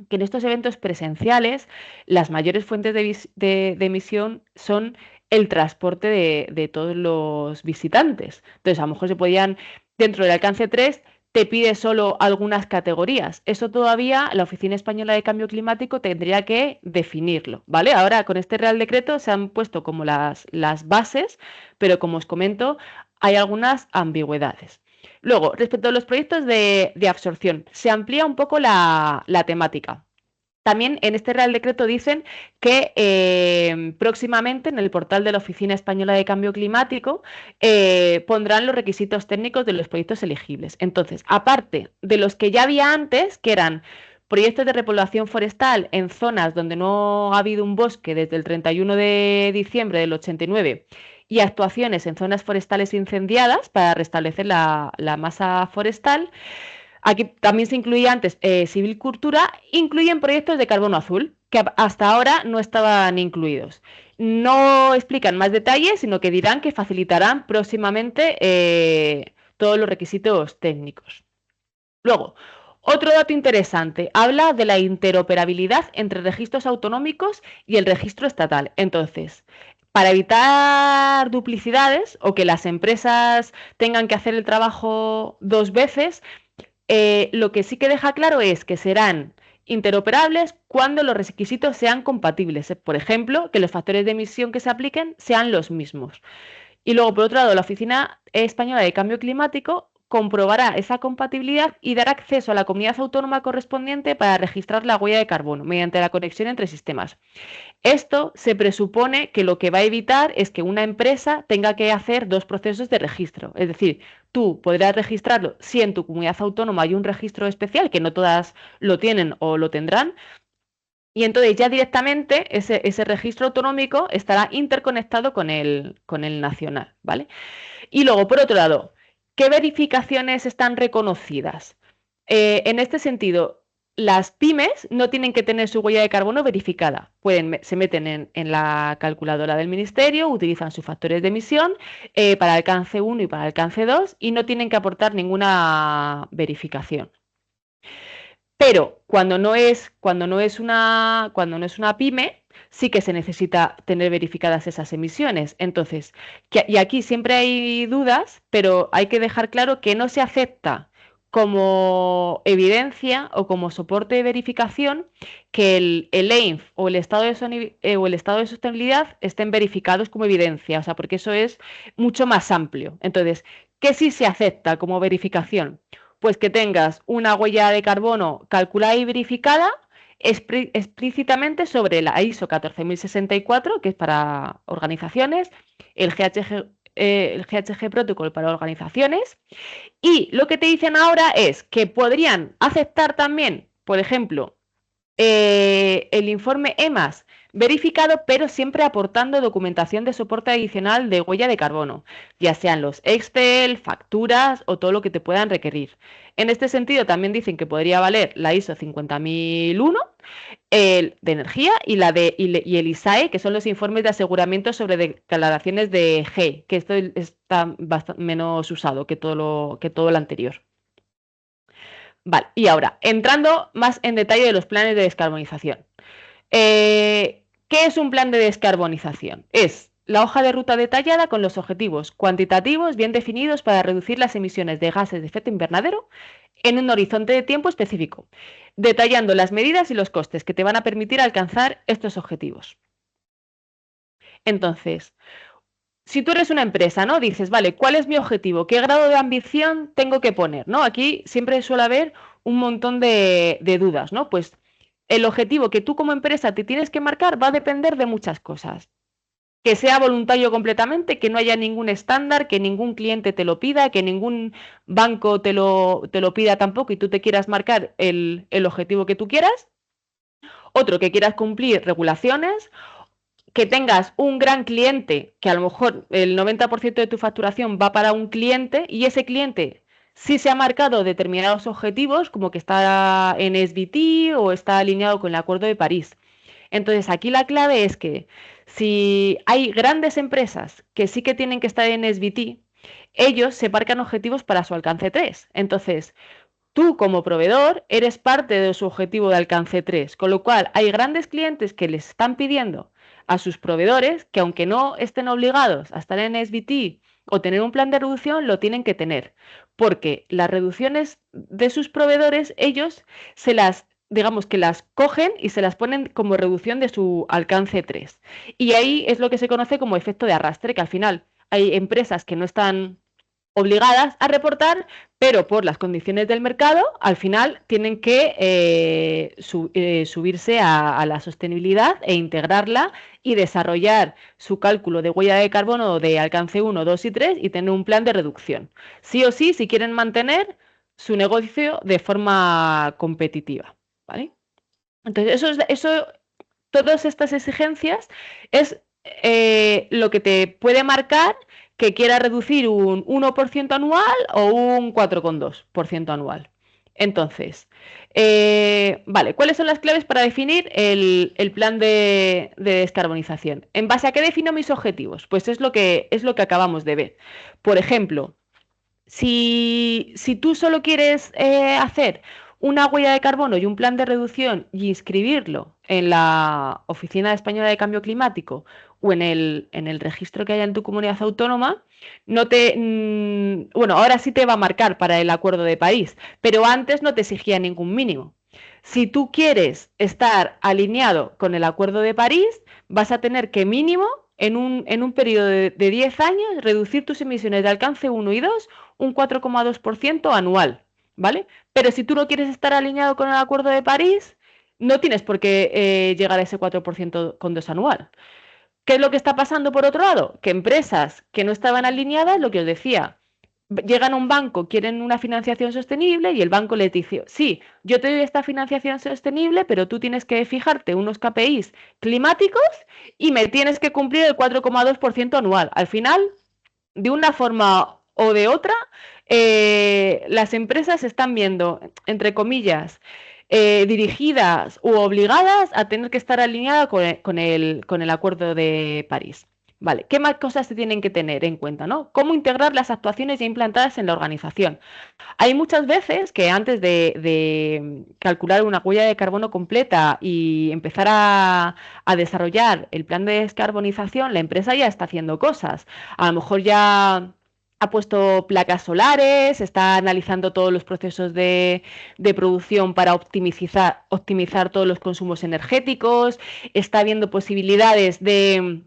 que en estos eventos presenciales las mayores fuentes de emisión son el transporte de todos los visitantes. Entonces, a lo mejor se podían, dentro del alcance 3, te pide solo algunas categorías. Eso todavía la Oficina Española de Cambio Climático tendría que definirlo, ¿vale? Ahora, con este Real Decreto se han puesto como las bases, pero como os comento, hay algunas ambigüedades. Luego, respecto a los proyectos de absorción, se amplía un poco la temática. También en este Real Decreto dicen que próximamente en el portal de la Oficina Española de Cambio Climático pondrán los requisitos técnicos de los proyectos elegibles. Entonces, aparte de los que ya había antes, que eran proyectos de repoblación forestal en zonas donde no ha habido un bosque desde el 31 de diciembre del 89 y actuaciones en zonas forestales incendiadas para restablecer la masa forestal. Aquí también se incluía antes Civilcultura, incluyen proyectos de carbono azul, que hasta ahora no estaban incluidos. No explican más detalles, sino que dirán que facilitarán próximamente todos los requisitos técnicos. Luego, otro dato interesante, habla de la interoperabilidad entre registros autonómicos y el registro estatal. Entonces, para evitar duplicidades o que las empresas tengan que hacer el trabajo dos veces, lo que sí que deja claro es que serán interoperables cuando los requisitos sean compatibles. Por ejemplo, que los factores de emisión que se apliquen sean los mismos. Y luego, por otro lado, la Oficina Española de Cambio Climático comprobará esa compatibilidad y dará acceso a la comunidad autónoma correspondiente para registrar la huella de carbono mediante la conexión entre sistemas. Esto se presupone que lo que va a evitar es que una empresa tenga que hacer dos procesos de registro. Es decir, tú podrás registrarlo si en tu comunidad autónoma hay un registro especial, que no todas lo tienen o lo tendrán, y entonces ya directamente ese registro autonómico estará interconectado con el nacional, ¿vale? Y luego, por otro lado, ¿qué verificaciones están reconocidas? En este sentido, las pymes no tienen que tener su huella de carbono verificada. Se meten en la calculadora del ministerio, utilizan sus factores de emisión para alcance 1 y para alcance 2 y no tienen que aportar ninguna verificación. Pero cuando no es una pyme, sí que se necesita tener verificadas esas emisiones. Entonces, y aquí siempre hay dudas, pero hay que dejar claro que no se acepta como evidencia o como soporte de verificación que el EINF o el estado de sostenibilidad estén verificados como evidencia, o sea, porque eso es mucho más amplio. Entonces, ¿qué sí se acepta como verificación? Pues que tengas una huella de carbono calculada y verificada explícitamente sobre la ISO 14064, que es para organizaciones, el GHG Protocol para organizaciones, y lo que te dicen ahora es que podrían aceptar también, por ejemplo, el informe EMAS verificado, pero siempre aportando documentación de soporte adicional de huella de carbono, ya sean los Excel, facturas o todo lo que te puedan requerir. En este sentido, también dicen que podría valer la ISO 50001 de energía y el ISAE, que son los informes de aseguramiento sobre declaraciones de G, que esto está bastante menos usado que todo lo anterior. Vale, y ahora, entrando más en detalle de los planes de descarbonización. ¿Qué es un plan de descarbonización? Es la hoja de ruta detallada con los objetivos cuantitativos bien definidos para reducir las emisiones de gases de efecto invernadero en un horizonte de tiempo específico, detallando las medidas y los costes que te van a permitir alcanzar estos objetivos. Entonces, si tú eres una empresa, ¿no? Dices, vale, ¿cuál es mi objetivo? ¿Qué grado de ambición tengo que poner? ¿No? Aquí siempre suele haber un montón de dudas, ¿no? Pues el objetivo que tú como empresa te tienes que marcar va a depender de muchas cosas. que sea voluntario completamente, que no haya ningún estándar, que ningún cliente te lo pida, que ningún banco te lo pida tampoco y tú te quieras marcar el objetivo que tú quieras. Otro, que quieras cumplir regulaciones, que tengas un gran cliente, que a lo mejor el 90% de tu facturación va para un cliente y ese cliente sí se ha marcado determinados objetivos, como que está en SBT o está alineado con el Acuerdo de París. Entonces, aquí la clave es que si hay grandes empresas que sí que tienen que estar en SBT, ellos se marcan objetivos para su alcance 3. Entonces, tú como proveedor eres parte de su objetivo de alcance 3, con lo cual hay grandes clientes que les están pidiendo a sus proveedores que aunque no estén obligados a estar en SBT o tener un plan de reducción, lo tienen que tener, porque las reducciones de sus proveedores, ellos se las, digamos que las cogen y se las ponen como reducción de su alcance 3. Y ahí es lo que se conoce como efecto de arrastre, que al final hay empresas que no están obligadas a reportar, pero por las condiciones del mercado, al final tienen que subirse a la sostenibilidad e integrarla y desarrollar su cálculo de huella de carbono de alcance 1, 2 y 3 y tener un plan de reducción. Sí o sí, si quieren mantener su negocio de forma competitiva. ¿Vale? Entonces, todas estas exigencias es lo que te puede marcar que quiera reducir un 1% anual o un 4,2% anual. Entonces, vale, ¿cuáles son las claves para definir el plan de descarbonización? ¿En base a qué defino mis objetivos? Pues es lo que acabamos de ver. Por ejemplo, si tú solo quieres hacer una huella de carbono y un plan de reducción y inscribirlo en la Oficina Española de Cambio Climático o en el registro que haya en tu comunidad autónoma, bueno, ahora sí te va a marcar para el Acuerdo de París, pero antes no te exigía ningún mínimo. Si tú quieres estar alineado con el Acuerdo de París, vas a tener que mínimo en un periodo de 10 años reducir tus emisiones de alcance 1 y 2 un 4,2% anual, ¿vale? Pero si tú no quieres estar alineado con el Acuerdo de París, no tienes por qué llegar a ese 4% con 2 anual. ¿Qué es lo que está pasando por otro lado? Que empresas que no estaban alineadas, lo que os decía, llegan a un banco, quieren una financiación sostenible y el banco les dice, sí, yo te doy esta financiación sostenible, pero tú tienes que fijarte unos KPIs climáticos y me tienes que cumplir el 4,2% anual. Al final, de una forma o de otra, las empresas están viendo, entre comillas, dirigidas u obligadas a tener que estar alineadas con el Acuerdo de París. Vale, ¿qué más cosas se tienen que tener en cuenta, ¿no? ¿Cómo integrar las actuaciones ya implantadas en la organización? Hay muchas veces que antes de calcular una huella de carbono completa y empezar a desarrollar el plan de descarbonización, la empresa ya está haciendo cosas. A lo mejor ya ha puesto placas solares, está analizando todos los procesos de producción para optimizar todos los consumos energéticos, está viendo posibilidades de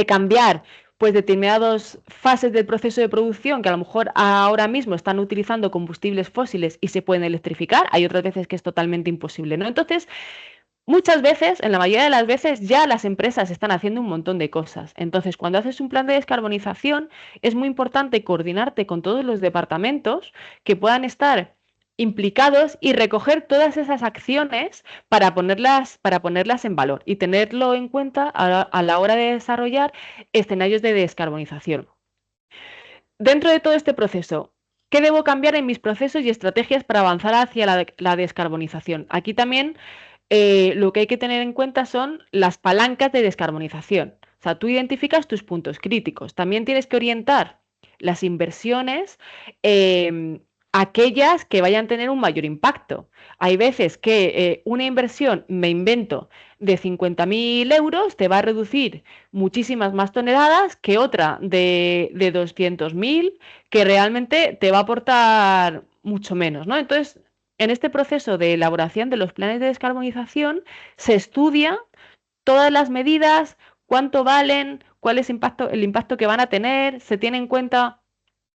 cambiar pues determinadas fases del proceso de producción que a lo mejor ahora mismo están utilizando combustibles fósiles y se pueden electrificar, hay otras veces que es totalmente imposible, ¿no? Entonces, muchas veces, en la mayoría de las veces, ya las empresas están haciendo un montón de cosas. Entonces, cuando haces un plan de descarbonización, es muy importante coordinarte con todos los departamentos que puedan estar implicados y recoger todas esas acciones para ponerlas en valor y tenerlo en cuenta a la hora de desarrollar escenarios de descarbonización. Dentro de todo este proceso, ¿qué debo cambiar en mis procesos y estrategias para avanzar hacia la descarbonización? Aquí también lo que hay que tener en cuenta son las palancas de descarbonización. O sea, tú identificas tus puntos críticos. También tienes que orientar las inversiones aquellas que vayan a tener un mayor impacto. Hay veces que una inversión, me invento, de 50.000 euros te va a reducir muchísimas más toneladas que otra de 200.000 que realmente te va a aportar mucho menos, ¿no? Entonces, en este proceso de elaboración de los planes de descarbonización se estudia todas las medidas, cuánto valen, cuál es el impacto que van a tener, se tiene en cuenta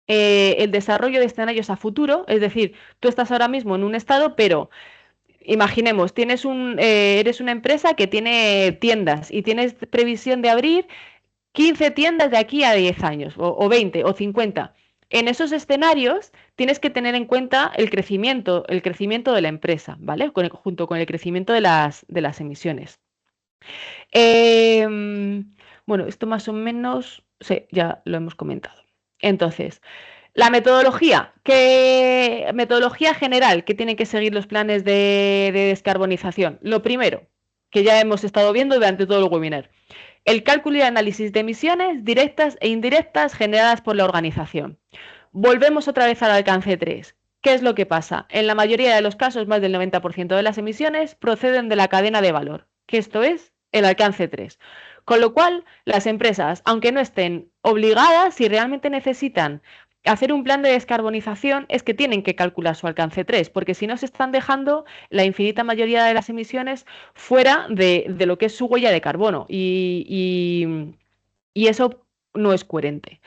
el desarrollo de escenarios a futuro, es decir, tú estás ahora mismo en un estado, pero imaginemos, eres una empresa que tiene tiendas y tienes previsión de abrir 15 tiendas de aquí a 10 años, o 20, o 50. En esos escenarios tienes que tener en cuenta el crecimiento de la empresa, ¿vale? Junto con el crecimiento de las emisiones. Bueno, esto más o menos, sí, ya lo hemos comentado. Entonces, la metodología, ¿qué metodología general que tienen que seguir los planes de descarbonización? Lo primero, que ya hemos estado viendo durante todo el webinar, el cálculo y análisis de emisiones directas e indirectas generadas por la organización. Volvemos otra vez al alcance 3. ¿Qué es lo que pasa? En la mayoría de los casos, más del 90% de las emisiones proceden de la cadena de valor, que esto es el alcance 3. Con lo cual, las empresas, aunque no estén obligadas, si realmente necesitan hacer un plan de descarbonización, es que tienen que calcular su alcance 3, porque si no se están dejando la infinita mayoría de las emisiones fuera de lo que es su huella de carbono y eso no es coherente.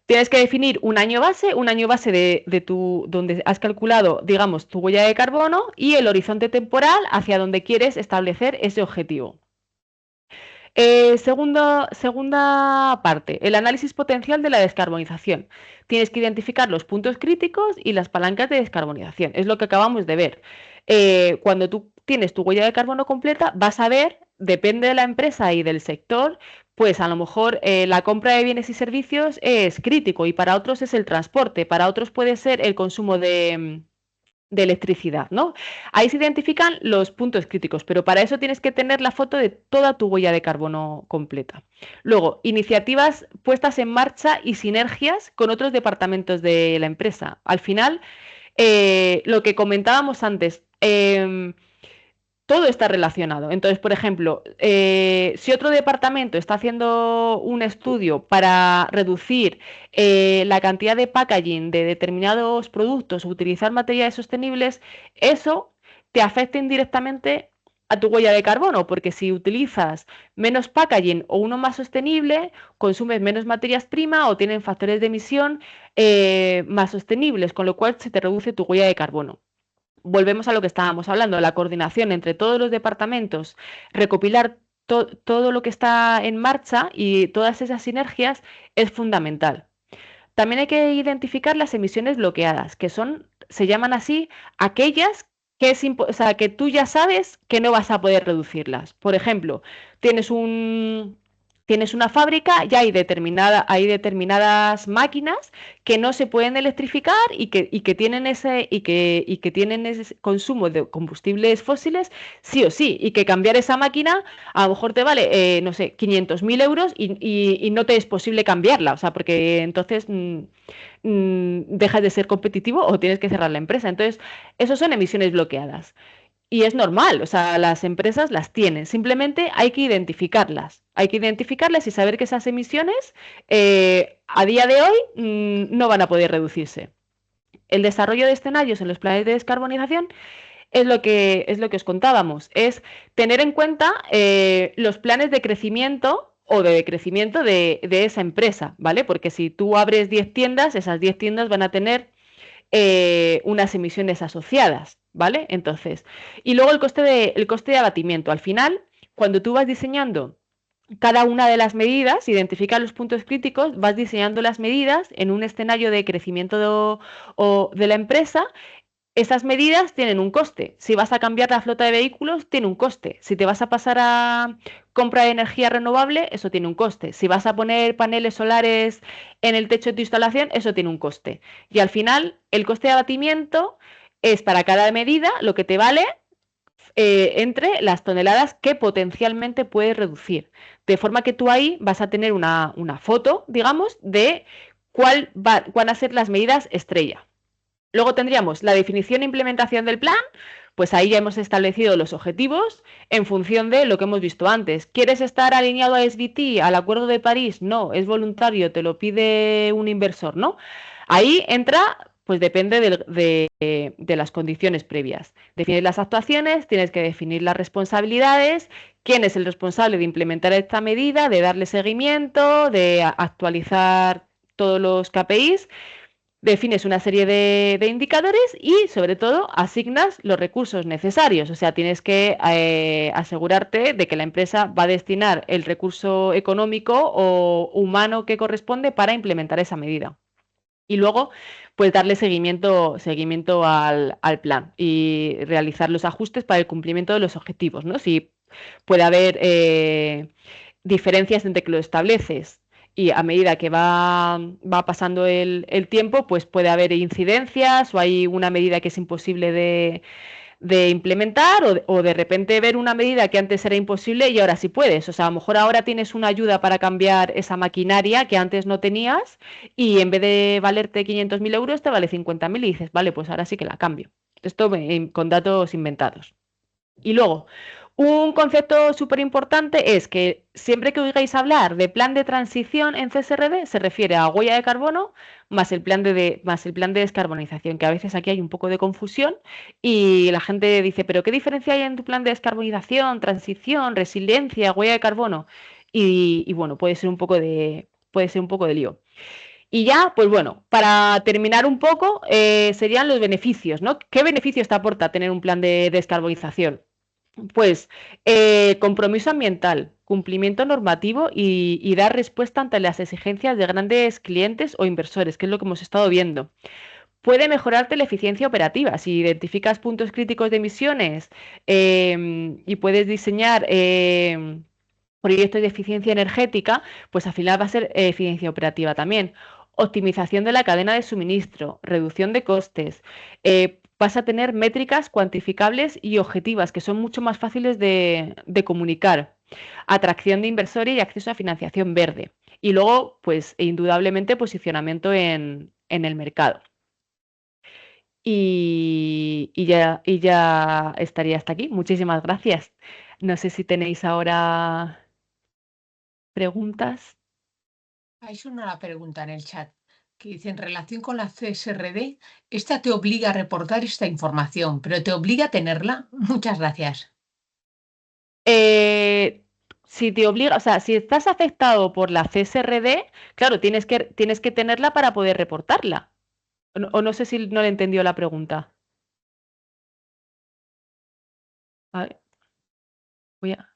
Tienes que definir un año base donde has calculado, digamos, tu huella de carbono y el horizonte temporal hacia donde quieres establecer ese objetivo. Segunda parte, el análisis potencial de la descarbonización. Tienes que identificar los puntos críticos y las palancas de descarbonización. Es lo que acabamos de ver. Cuando tú tienes tu huella de carbono completa, vas a ver, depende de la empresa y del sector, pues a lo mejor la compra de bienes y servicios es crítico y para otros es el transporte, para otros puede ser el consumo de electricidad, ¿no? Ahí se identifican los puntos críticos, pero para eso tienes que tener la foto de toda tu huella de carbono completa. Luego, iniciativas puestas en marcha y sinergias con otros departamentos de la empresa. Al final, lo que comentábamos antes, todo está relacionado. Entonces, por ejemplo, si otro departamento está haciendo un estudio para reducir la cantidad de packaging de determinados productos o utilizar materiales sostenibles, eso te afecta indirectamente a tu huella de carbono, porque si utilizas menos packaging o uno más sostenible, consumes menos materias primas o tienen factores de emisión más sostenibles, con lo cual se te reduce tu huella de carbono. Volvemos a lo que estábamos hablando, la coordinación entre todos los departamentos, recopilar todo lo que está en marcha y todas esas sinergias es fundamental. También hay que identificar las emisiones bloqueadas, que se llaman así, aquellas o sea, que tú ya sabes que no vas a poder reducirlas. Por ejemplo, tienes un, tienes una fábrica, ya hay determinadas máquinas que no se pueden electrificar y que tienen ese consumo de combustibles fósiles sí o sí, y que cambiar esa máquina a lo mejor te vale, no sé, 500.000 euros y no te es posible cambiarla, o sea, porque entonces dejas de ser competitivo o tienes que cerrar la empresa. Entonces, eso son emisiones bloqueadas. Y es normal, o sea, las empresas las tienen, simplemente hay que identificarlas. Hay que identificarlas y saber que esas emisiones a día de hoy no van a poder reducirse. El desarrollo de escenarios en los planes de descarbonización es lo que os contábamos, es tener en cuenta los planes de crecimiento o de decrecimiento de esa empresa, ¿vale? Porque si tú abres 10 tiendas, esas 10 tiendas van a tener unas emisiones asociadas, ¿vale? Entonces, y luego el coste de abatimiento. Al final, cuando tú vas diseñando cada una de las medidas, identificar los puntos críticos, vas diseñando las medidas en un escenario de crecimiento de la empresa. Esas medidas tienen un coste. Si vas a cambiar la flota de vehículos, tiene un coste. Si te vas a pasar a compra de energía renovable, eso tiene un coste. Si vas a poner paneles solares en el techo de tu instalación, eso tiene un coste. Y al final, el coste de abatimiento es para cada medida lo que te vale entre las toneladas que potencialmente puedes reducir. De forma que tú ahí vas a tener una foto, digamos, de cuál van a ser las medidas estrella. Luego tendríamos la definición e implementación del plan, pues ahí ya hemos establecido los objetivos en función de lo que hemos visto antes. ¿Quieres estar alineado a SBT, al Acuerdo de París? No, es voluntario, te lo pide un inversor, ¿no? Ahí entra, pues depende de las condiciones previas. Defines las actuaciones, tienes que definir las responsabilidades, quién es el responsable de implementar esta medida, de darle seguimiento, de actualizar todos los KPIs. defines una serie de indicadores y, sobre todo, asignas los recursos necesarios. O sea, tienes que asegurarte de que la empresa va a destinar el recurso económico o humano que corresponde para implementar esa medida. Y luego, pues darle seguimiento al plan y realizar los ajustes para el cumplimiento de los objetivos, ¿no? Si puede haber diferencias entre que lo estableces y a medida que va pasando el tiempo, pues puede haber incidencias o hay una medida que es imposible de implementar o de repente ver una medida que antes era imposible y ahora sí puedes. O sea, a lo mejor ahora tienes una ayuda para cambiar esa maquinaria que antes no tenías y en vez de valerte 500.000 euros te vale 50.000 y dices, vale, pues ahora sí que la cambio. Esto con datos inventados. Y luego, un concepto súper importante es que siempre que oigáis hablar de plan de transición en CSRD, se refiere a huella de carbono más el más el plan de descarbonización, que a veces aquí hay un poco de confusión y la gente dice, pero ¿qué diferencia hay en tu plan de descarbonización, transición, resiliencia, huella de carbono? Y bueno, puede ser un poco de lío. Y ya, pues bueno, para terminar un poco, serían los beneficios, ¿no? ¿Qué beneficios te aporta tener un plan de descarbonización? Pues compromiso ambiental, cumplimiento normativo y dar respuesta ante las exigencias de grandes clientes o inversores, que es lo que hemos estado viendo. Puede mejorarte la eficiencia operativa. Si identificas puntos críticos de emisiones y puedes diseñar proyectos de eficiencia energética, pues al final va a ser eficiencia operativa también. Optimización de la cadena de suministro, reducción de costes. Vas a tener métricas cuantificables y objetivas que son mucho más fáciles de comunicar. Atracción de inversores y acceso a financiación verde. Y luego, pues indudablemente posicionamiento en el mercado. Y ya estaría hasta aquí. Muchísimas gracias. No sé si tenéis ahora preguntas. Hay una pregunta en el chat que dice, en relación con la CSRD, esta te obliga a reportar esta información, pero ¿te obliga a tenerla? Muchas gracias. Si te obliga, o sea, si estás afectado por la CSRD, claro, tienes que tenerla para poder reportarla. O no sé si no le entendió la pregunta. A ver, voy a...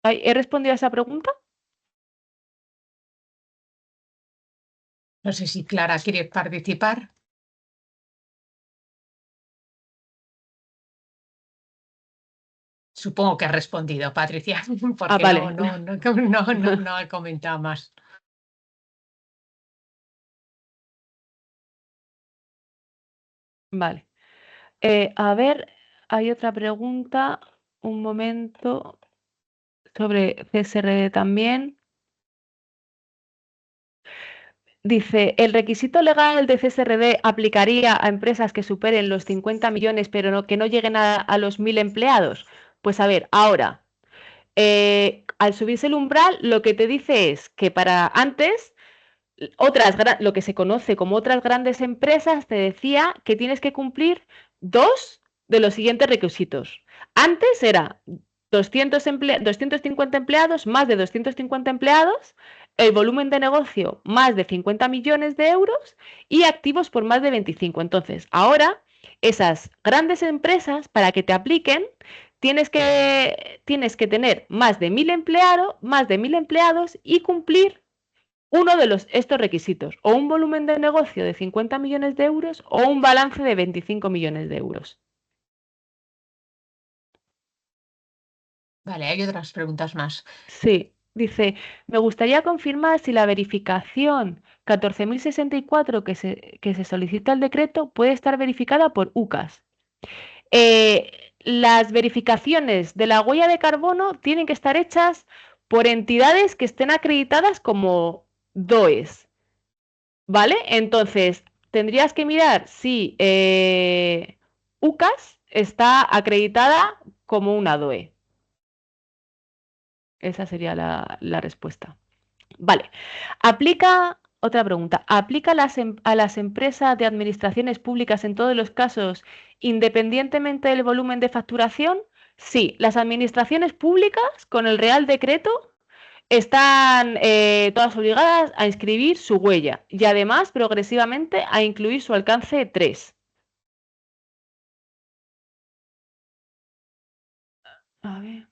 Ay, ¿he respondido a esa pregunta? No sé si Clara quiere participar. Supongo que has respondido, Patricia, porque Vale. no he comentado más. Vale. A ver, hay otra pregunta. Un momento. Sobre CSRD también. Dice, ¿el requisito legal de CSRD aplicaría a empresas que superen los 50 millones pero que no lleguen a los 1.000 empleados? Pues a ver, ahora, al subirse el umbral, lo que te dice es que para antes, lo que se conoce como otras grandes empresas, te decía que tienes que cumplir dos de los siguientes requisitos. Antes era 250 empleados, más de 250 empleados, el volumen de negocio más de 50 millones de euros y activos por más de 25. Entonces, ahora esas grandes empresas, para que te apliquen, tienes que tener más de 1.000 empleados y cumplir uno de estos requisitos, o un volumen de negocio de 50 millones de euros o un balance de 25 millones de euros. Vale, hay otras preguntas más. Sí, dice, me gustaría confirmar si la verificación 14.064 que se solicita el decreto puede estar verificada por UCAS. Las verificaciones de la huella de carbono tienen que estar hechas por entidades que estén acreditadas como DOEs, ¿vale? Entonces, tendrías que mirar si UCAS está acreditada como una DOE. Esa sería la respuesta. Vale. Otra pregunta. ¿Aplica a las empresas de administraciones públicas en todos los casos, independientemente del volumen de facturación? Sí, las administraciones públicas con el Real Decreto están todas obligadas a inscribir su huella y además progresivamente a incluir su alcance 3. A ver.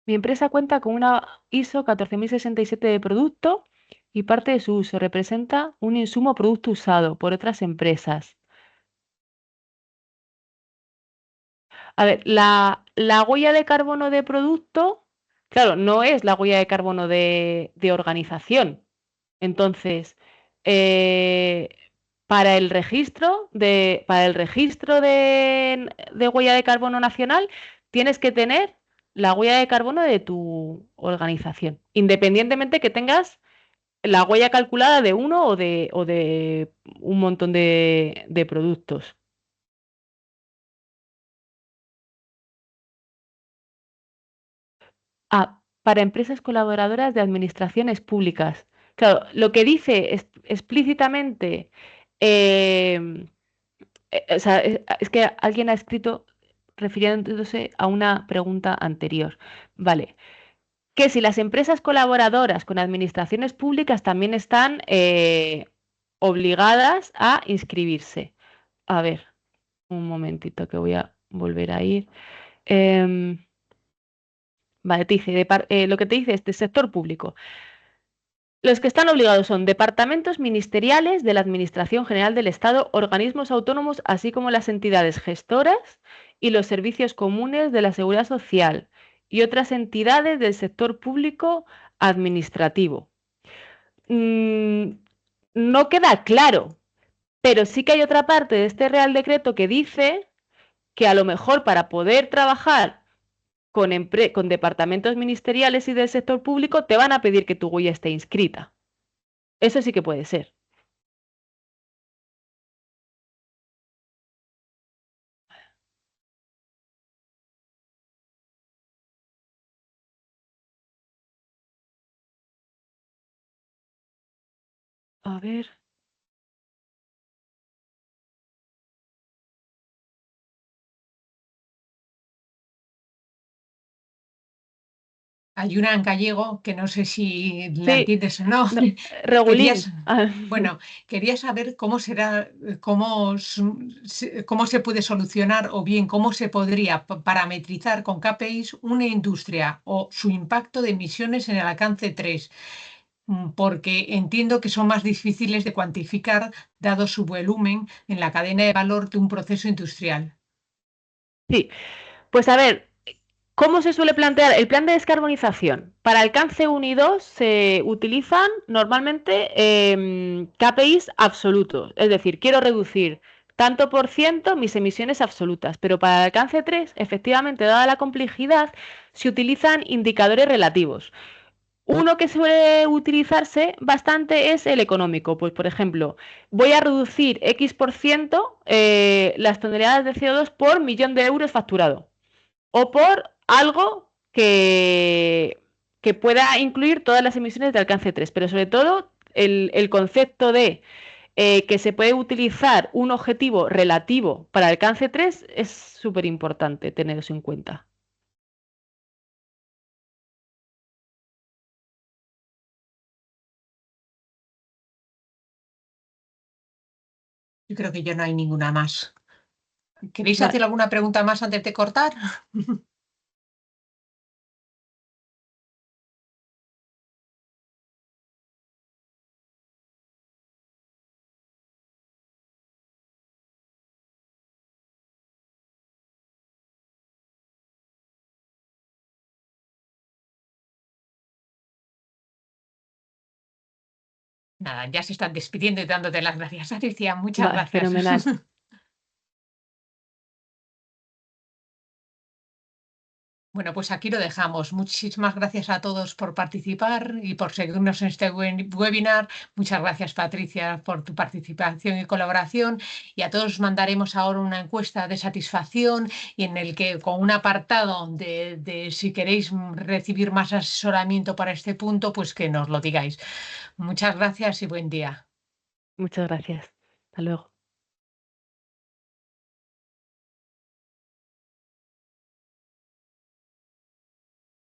Mi empresa cuenta con una ISO 14067 de producto y parte de su uso representa un insumo o producto usado por otras empresas. A ver, la huella de carbono de producto, claro, no es la huella de carbono de organización. Entonces, eh, para el registro de huella de carbono nacional, tienes que tener la huella de carbono de tu organización, independientemente que tengas la huella calculada de uno o de un montón de productos. Ah, para empresas colaboradoras de administraciones públicas. Claro, lo que dice explícitamente, em, o sea, es que alguien ha escrito refiriéndose a una pregunta anterior. Vale, que si las empresas colaboradoras con administraciones públicas también están obligadas a inscribirse. A ver, un momentito que voy a volver a ir. Em, vale, te dice, lo que te dice es de sector público. Los que están obligados son departamentos ministeriales de la Administración General del Estado, organismos autónomos, así como las entidades gestoras y los servicios comunes de la Seguridad Social y otras entidades del sector público administrativo. Mm, no queda claro, pero sí que hay otra parte de este Real Decreto que dice que a lo mejor para poder trabajar con departamentos ministeriales y del sector público te van a pedir que tu huella esté inscrita. Eso sí que puede ser. A ver. Hay una en gallego que no sé si la Sí, entiendes o no. no, Querías, regulín. bueno, quería saber cómo será, cómo se puede solucionar o bien cómo se podría parametrizar con KPIs una industria o su impacto de emisiones en el alcance 3, porque entiendo que son más difíciles de cuantificar dado su volumen en la cadena de valor de un proceso industrial. Sí, pues a ver, ¿cómo se suele plantear el plan de descarbonización? Para alcance 1 y 2 se utilizan normalmente KPIs absolutos, es decir, quiero reducir tanto por ciento mis emisiones absolutas, pero para el alcance 3, efectivamente, dada la complejidad, se utilizan indicadores relativos. Uno que suele utilizarse bastante es el económico. Pues, por ejemplo, voy a reducir X por ciento las toneladas de CO2 por millón de euros facturado. O por algo que pueda incluir todas las emisiones de alcance 3. Pero sobre todo el concepto de que se puede utilizar un objetivo relativo para alcance 3 es súper importante tener eso en cuenta. Yo creo que ya no hay ninguna más. ¿Queréis Vale. hacer alguna pregunta más antes de cortar? Nada, ya se están despidiendo y dándote las gracias, Alicia. Muchas Vale, gracias. fenomenal. Bueno, pues aquí lo dejamos. Muchísimas gracias a todos por participar y por seguirnos en este webinar. Muchas gracias, Patricia, por tu participación y colaboración. Y a todos mandaremos ahora una encuesta de satisfacción y en el que con un apartado de si queréis recibir más asesoramiento para este punto, pues que nos lo digáis. Muchas gracias y buen día. Muchas gracias. Hasta luego.